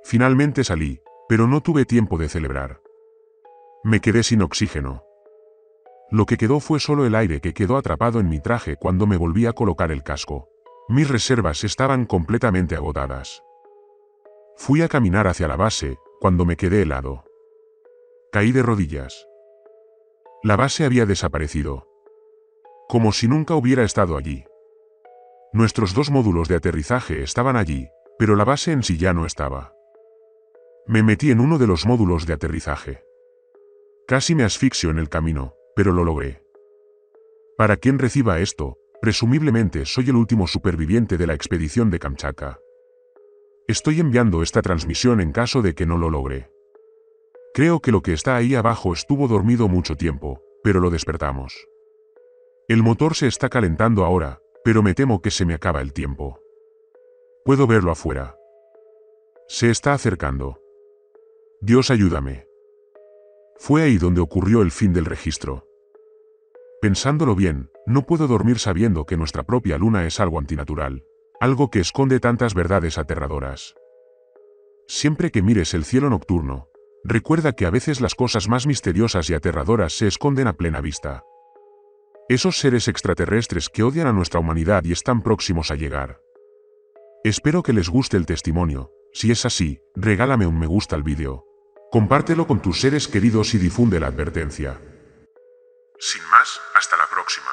Finalmente salí, pero no tuve tiempo de celebrar. Me quedé sin oxígeno. Lo que quedó fue solo el aire que quedó atrapado en mi traje cuando me volví a colocar el casco. Mis reservas estaban completamente agotadas. Fui a caminar hacia la base, cuando me quedé helado. Caí de rodillas. La base había desaparecido. Como si nunca hubiera estado allí. Nuestros 2 módulos de aterrizaje estaban allí, pero la base en sí ya no estaba. Me metí en uno de los módulos de aterrizaje. Casi me asfixio en el camino, pero lo logré. Para quien reciba esto, presumiblemente soy el último superviviente de la expedición de Kamchatka. Estoy enviando esta transmisión en caso de que no lo logre. Creo que lo que está ahí abajo estuvo dormido mucho tiempo, pero lo despertamos. El motor se está calentando ahora, pero me temo que se me acaba el tiempo. Puedo verlo afuera. Se está acercando. Dios ayúdame. Fue ahí donde ocurrió el fin del registro. Pensándolo bien, no puedo dormir sabiendo que nuestra propia luna es algo antinatural, algo que esconde tantas verdades aterradoras. Siempre que mires el cielo nocturno, recuerda que a veces las cosas más misteriosas y aterradoras se esconden a plena vista. Esos seres extraterrestres que odian a nuestra humanidad y están próximos a llegar. Espero que les guste el testimonio. Si es así, regálame un me gusta al vídeo. Compártelo con tus seres queridos y difunde la advertencia. Sin más, hasta la próxima.